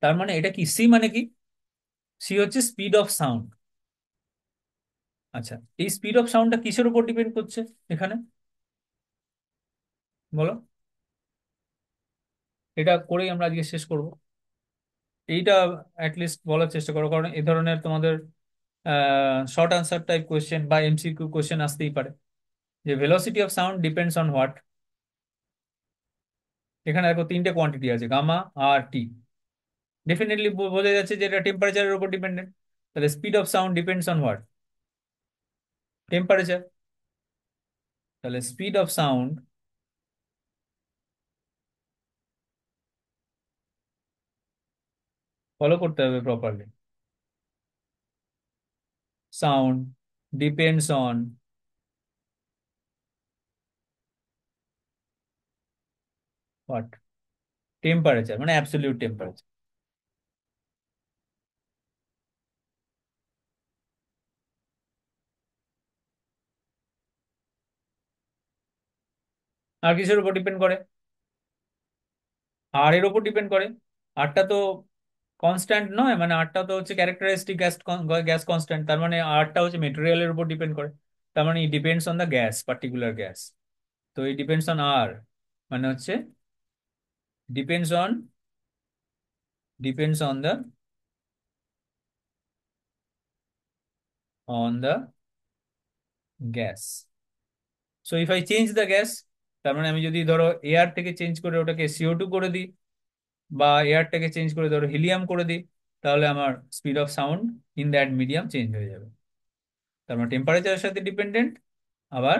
তার মানে এটা কি? সি মানে কি? সি হচ্ছে স্পিড অফ সাউন্ড। আচ্ছা, এই স্পিড অফ সাউন্ডটা কিসের উপর ডিপেন্ড করছে এখানে বলো? এটা করেই আমরা আজকে শেষ করব। এইটা অ্যাটলিস্ট বলার চেষ্টা করো, কারণ এই ধরনের তোমাদের শর্ট আনসার টাইপ কোয়েশ্চেন বা এমসিকিউ কোয়েশ্চেন আসতেই পারে, যে velocity of sound depends on what. এখানে দেখো তিনটে কোয়ান্টিটি আছে, গামা আর টি। ডেফিনেটলি বোঝা যাচ্ছে যে এটা টেম্পারেচারের উপর ডিপেন্ডেন্ট। তাহলে speed of sound depends on what? Temperature. তাহলে স্পিড অফ সাউন্ড, ফলো করতে হবে properly, sound depends on what? Temperature, মানে অ্যাবসলিউট টেম্পারেচার। আর কিসের উপর ডিপেন্ড করে? আর এর উপর ডিপেন্ড করে। আরটা তো কনস্ট্যান্ট নয়, মানে আরটা তো হচ্ছে ক্যারেক্টারিস্টিক গ্যাস, গ্যাস কনস্ট্যান্ট, তার মানে আরটা হচ্ছে মেটেরিয়ালের উপর ডিপেন্ড করে। তার মানে depends on the gas, particular gas. তো এই ডিপেন্ডস অন আর মানে হচ্ছে depends on, depends on the gas. So if I change the gas, তার মানে আমি যদি ধরো এয়ার থেকে চেঞ্জ করে ওটাকে CO2 করে দিই, বা এয়ারটাকে চেঞ্জ করে ধরো হিলিয়াম করে দিই, তাহলে আমার speed of sound in that medium change হয়ে যাবে। তার মানে টেম্পারেচারের সাথে ডিপেন্ডেন্ট, আবার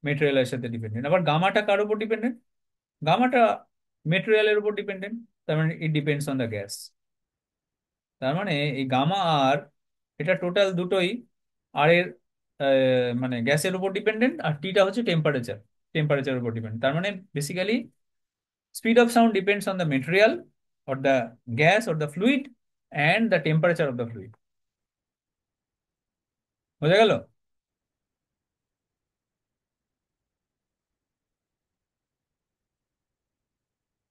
মেটেরিয়ালের সাথে ডিপেন্ডেন্ট। আবার গামাটা কার উপর ডিপেন্ডেন্ট? গামাটা মেটেরিয়ালের উপর ডিপেন্ডেন্ট। তার মানে it depends on the gas. তার মানে এই গামা আর, এটা টোটাল দুটোই আর এর মানে গ্যাসের উপর ডিপেন্ডেন্ট, আর টিটা হচ্ছে টেম্পারেচার, টেম্পারেচারের উপর ডিপেন্ড। তার মানে basically speed of sound depends on the material or the gas or the fluid and the temperature of the fluid. বোঝা গেল?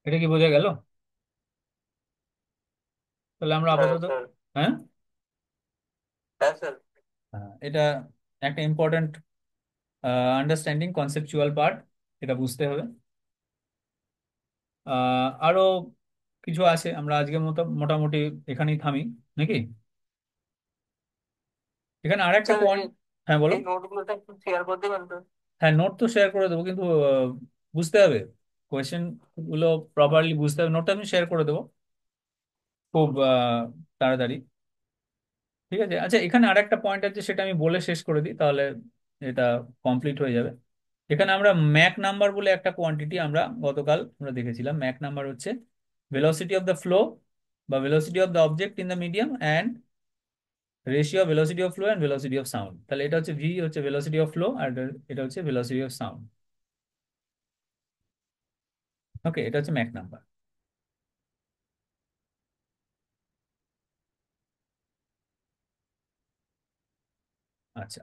এটা কি বোঝা গেল? তাহলে আমরা হ্যাঁ আপাতত, স্যার। হ্যাঁ, হ্যাঁ স্যার। হ্যাঁ, এটা একটা ইম্পর্ট্যান্ট আন্ডারস্ট্যান্ডিং কনসেপচুয়াল পার্ট, এটা বুঝতে হবে। আরো কিছু আছে, আমরা আজকের মতো মোটামুটি এখানেই থামি নাকি? এখানে আর একটা স্যার পয়েন্ট। হ্যাঁ বলো। এই নোটগুলোটা একটু শেয়ার করে দেবেন তো? হ্যাঁ, নোট তো শেয়ার করে দেবো, কিন্তু বুঝতে হবে কোয়েশ্চেন গুলো, প্রপারলি বুঝতে হবে। নোটটা আমি শেয়ার করে দেবো খুব তাড়াতাড়ি। ঠিক আছে, আচ্ছা, এখানে আর একটা পয়েন্ট আছে, সেটা আমি বলে শেষ করে দিই, তাহলে এটা কমপ্লিট হয়ে যাবে। এখানে আমরা ম্যাক নাম্বার বলে একটা কোয়ান্টিটি আমরা গতকাল আমরা দেখেছিলাম। ম্যাক নাম্বার হচ্ছে ভেলোসিটি অফ দ্য ফ্লো বা velocity of the object in the medium and ratio velocity of flow and velocity of sound. তাহলে এটা হচ্ছে ভি হচ্ছে ভেলোসিটি অফ ফ্লো, আর এটা হচ্ছে ভেলোসিটি অফ সাউন্ড। ওকে, এটা হচ্ছে ম্যাক নাম্বার। আচ্ছা,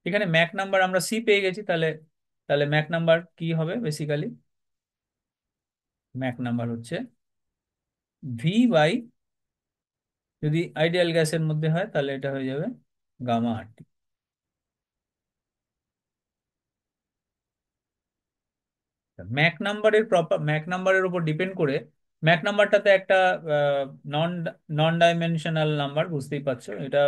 এখানে ম্যাক নাম্বার আমরা সি পেয়ে গেছি, তাহলে তাহলে ম্যাক নাম্বার কি হবে বেসিক্যালি? ম্যাক নাম্বার হচ্ছে ভি বাই, যদি আইডিয়াল গ্যাসের মধ্যে হয় তাহলে এটা হয়ে যাবে গামা আর টি। ম্যাক নাম্বারের প্রপার, ম্যাক নাম্বারের উপর ডিপেন্ড করে, ম্যাক নাম্বারটাতে একটা নন নন ডাইমেনশনাল নাম্বার, বুঝতেই পারছো, এটা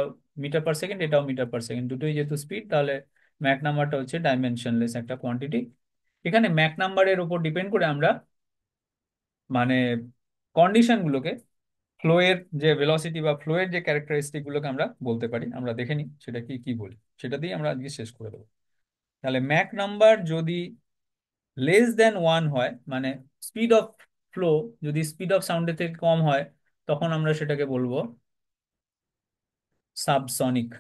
মিটার পার সেকেন্ড, এটাও মিটার পার সেকেন্ড, দুটোই যেহেতু স্পিড, তাহলে ম্যাক নাম্বারটা হচ্ছে ডাইমেনশনলেস একটা কোয়ান্টিটি। এখানে ম্যাক নাম্বারের উপর ডিপেন্ড করে আমরা মানে কন্ডিশন গুলোকে, ফ্লো এর যে ভেলোসিটি বা ফ্লো এর যে ক্যারেক্টারিস্টিক গুলোকে আমরা বলতে পারি। আমরা দেখে নিই সেটা কি কি বলি, সেটা দিয়ে আমরা আজকে শেষ করে দেবো। তাহলে ম্যাক নাম্বার যদি লেস দেন 1 হয়, মানে স্পিড অফ ফ্লো যদি স্পিড অফ সাউন্ডের থেকে কম হয়, তখন আমরা সেটাকে বলবো subsonic,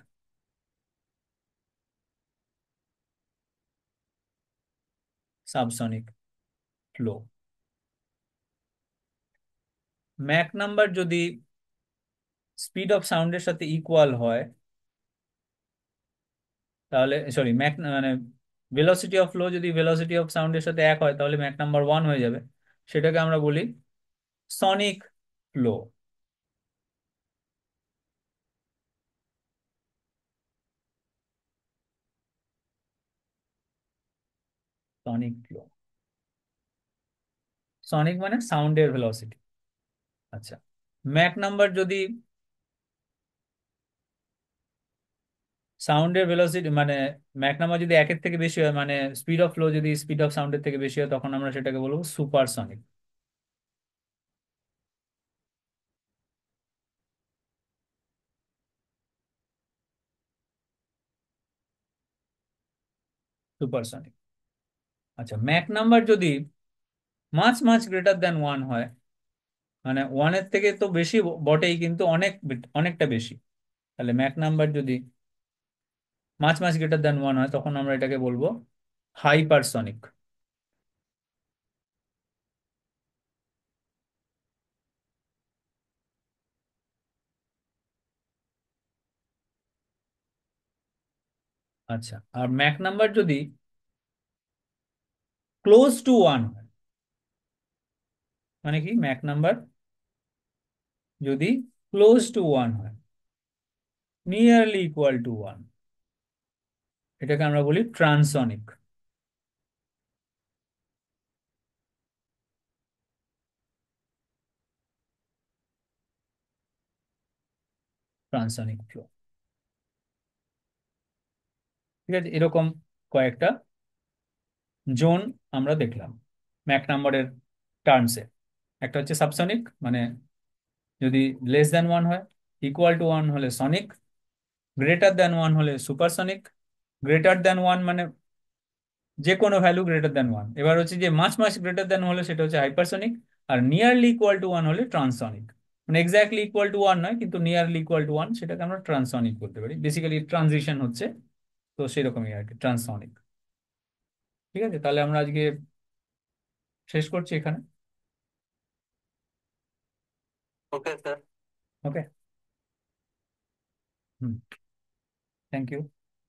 subsonic flow. Mac number যদি স্পিড অফ সাউন্ডের সাথে ইকুয়াল হয়, তাহলে সরি, ম্যাক মানে ভেলোসিটি অফ ফ্লো যদি ভেলোসিটি অফ সাউন্ডের সাথে এক হয়, তাহলে ম্যাক নাম্বার 1 হয়ে যাবে। সেটাকে আমরা বলি Sonic flow. Sonic flow, Sonic মানে সাউন্ডের ভেলোসিটি। আচ্ছা, ম্যাক নাম্বার যদি সাউন্ডের ভেলোসিটি মানে ম্যাক নাম্বার যদি একের থেকে বেশি হয়, মানে স্পিড অফ ফ্লো যদি স্পিড অফ সাউন্ডের থেকে বেশি হয়, তখন আমরা সেটাকে বলবো সুপারসনিক। সুপারসনিক। আচ্ছা, ম্যাক নাম্বার যদি মাছ মাছ গ্রেটার দ্যান 1 হয়, মানে 1-এর থেকে তো বেশি বটেই, কিন্তু অনেক অনেকটা বেশি, তাহলে ম্যাক নাম্বার যদি মাছ মাছ গ্রেটার দ্যান 1 হয়, তখন আমরা এটাকে বলবো হাইপারসনিক, আচ্ছা, আর ম্যাক নাম্বার যদি ক্লোজ টু 1 হয়, মানে কি ম্যাক নাম্বার যদি ক্লোজ টু 1 হয়, নিয়ারলি ইকুয়াল টু 1, এটাকে আমরা বলি ট্রান্সনিক, ট্রান্সনিক ফ্লো। ঠিক আছে, এরকম কয়েকটা জোন আমরা দেখলাম ম্যাক নাম্বারের টার্মসে। একটা হচ্ছে সাবসনিক, মানে যদি লেস দ্যান ওয়ান হয়, ইকুয়াল টু ওয়ান হলে সনিক, গ্রেটার দ্যান ওয়ান হলে সুপারসনিক, গ্রেটার দ্যান ওয়ান মানে যে কোনো ভ্যালু গ্রেটার দ্যান ওয়ান। এবার হচ্ছে যে মাছ মাছ গ্রেটার দ্যান হলে সেটা হচ্ছে হাইপারসনিক, আর নিয়ারলি ইকুয়াল টু ওয়ান হলে ট্রান্সসনিক। মানে এক্স্যাক্টলি ইকুয়াল টু ওয়ান নয়, কিন্তু নিয়ারলি ইকুয়াল টু ওয়ান, সেটাকে আমরা ট্রান্সসনিক বলতে পারি। বেসিক্যালি ট্রানজিশন হচ্ছে, তো সেরকমই আর কি, ট্রান্সসনিক। ঠিক আছে, তাহলে আমরা আজকে শেষ করছি এখানে। Okay sir. Okay. Hmm. Thank you.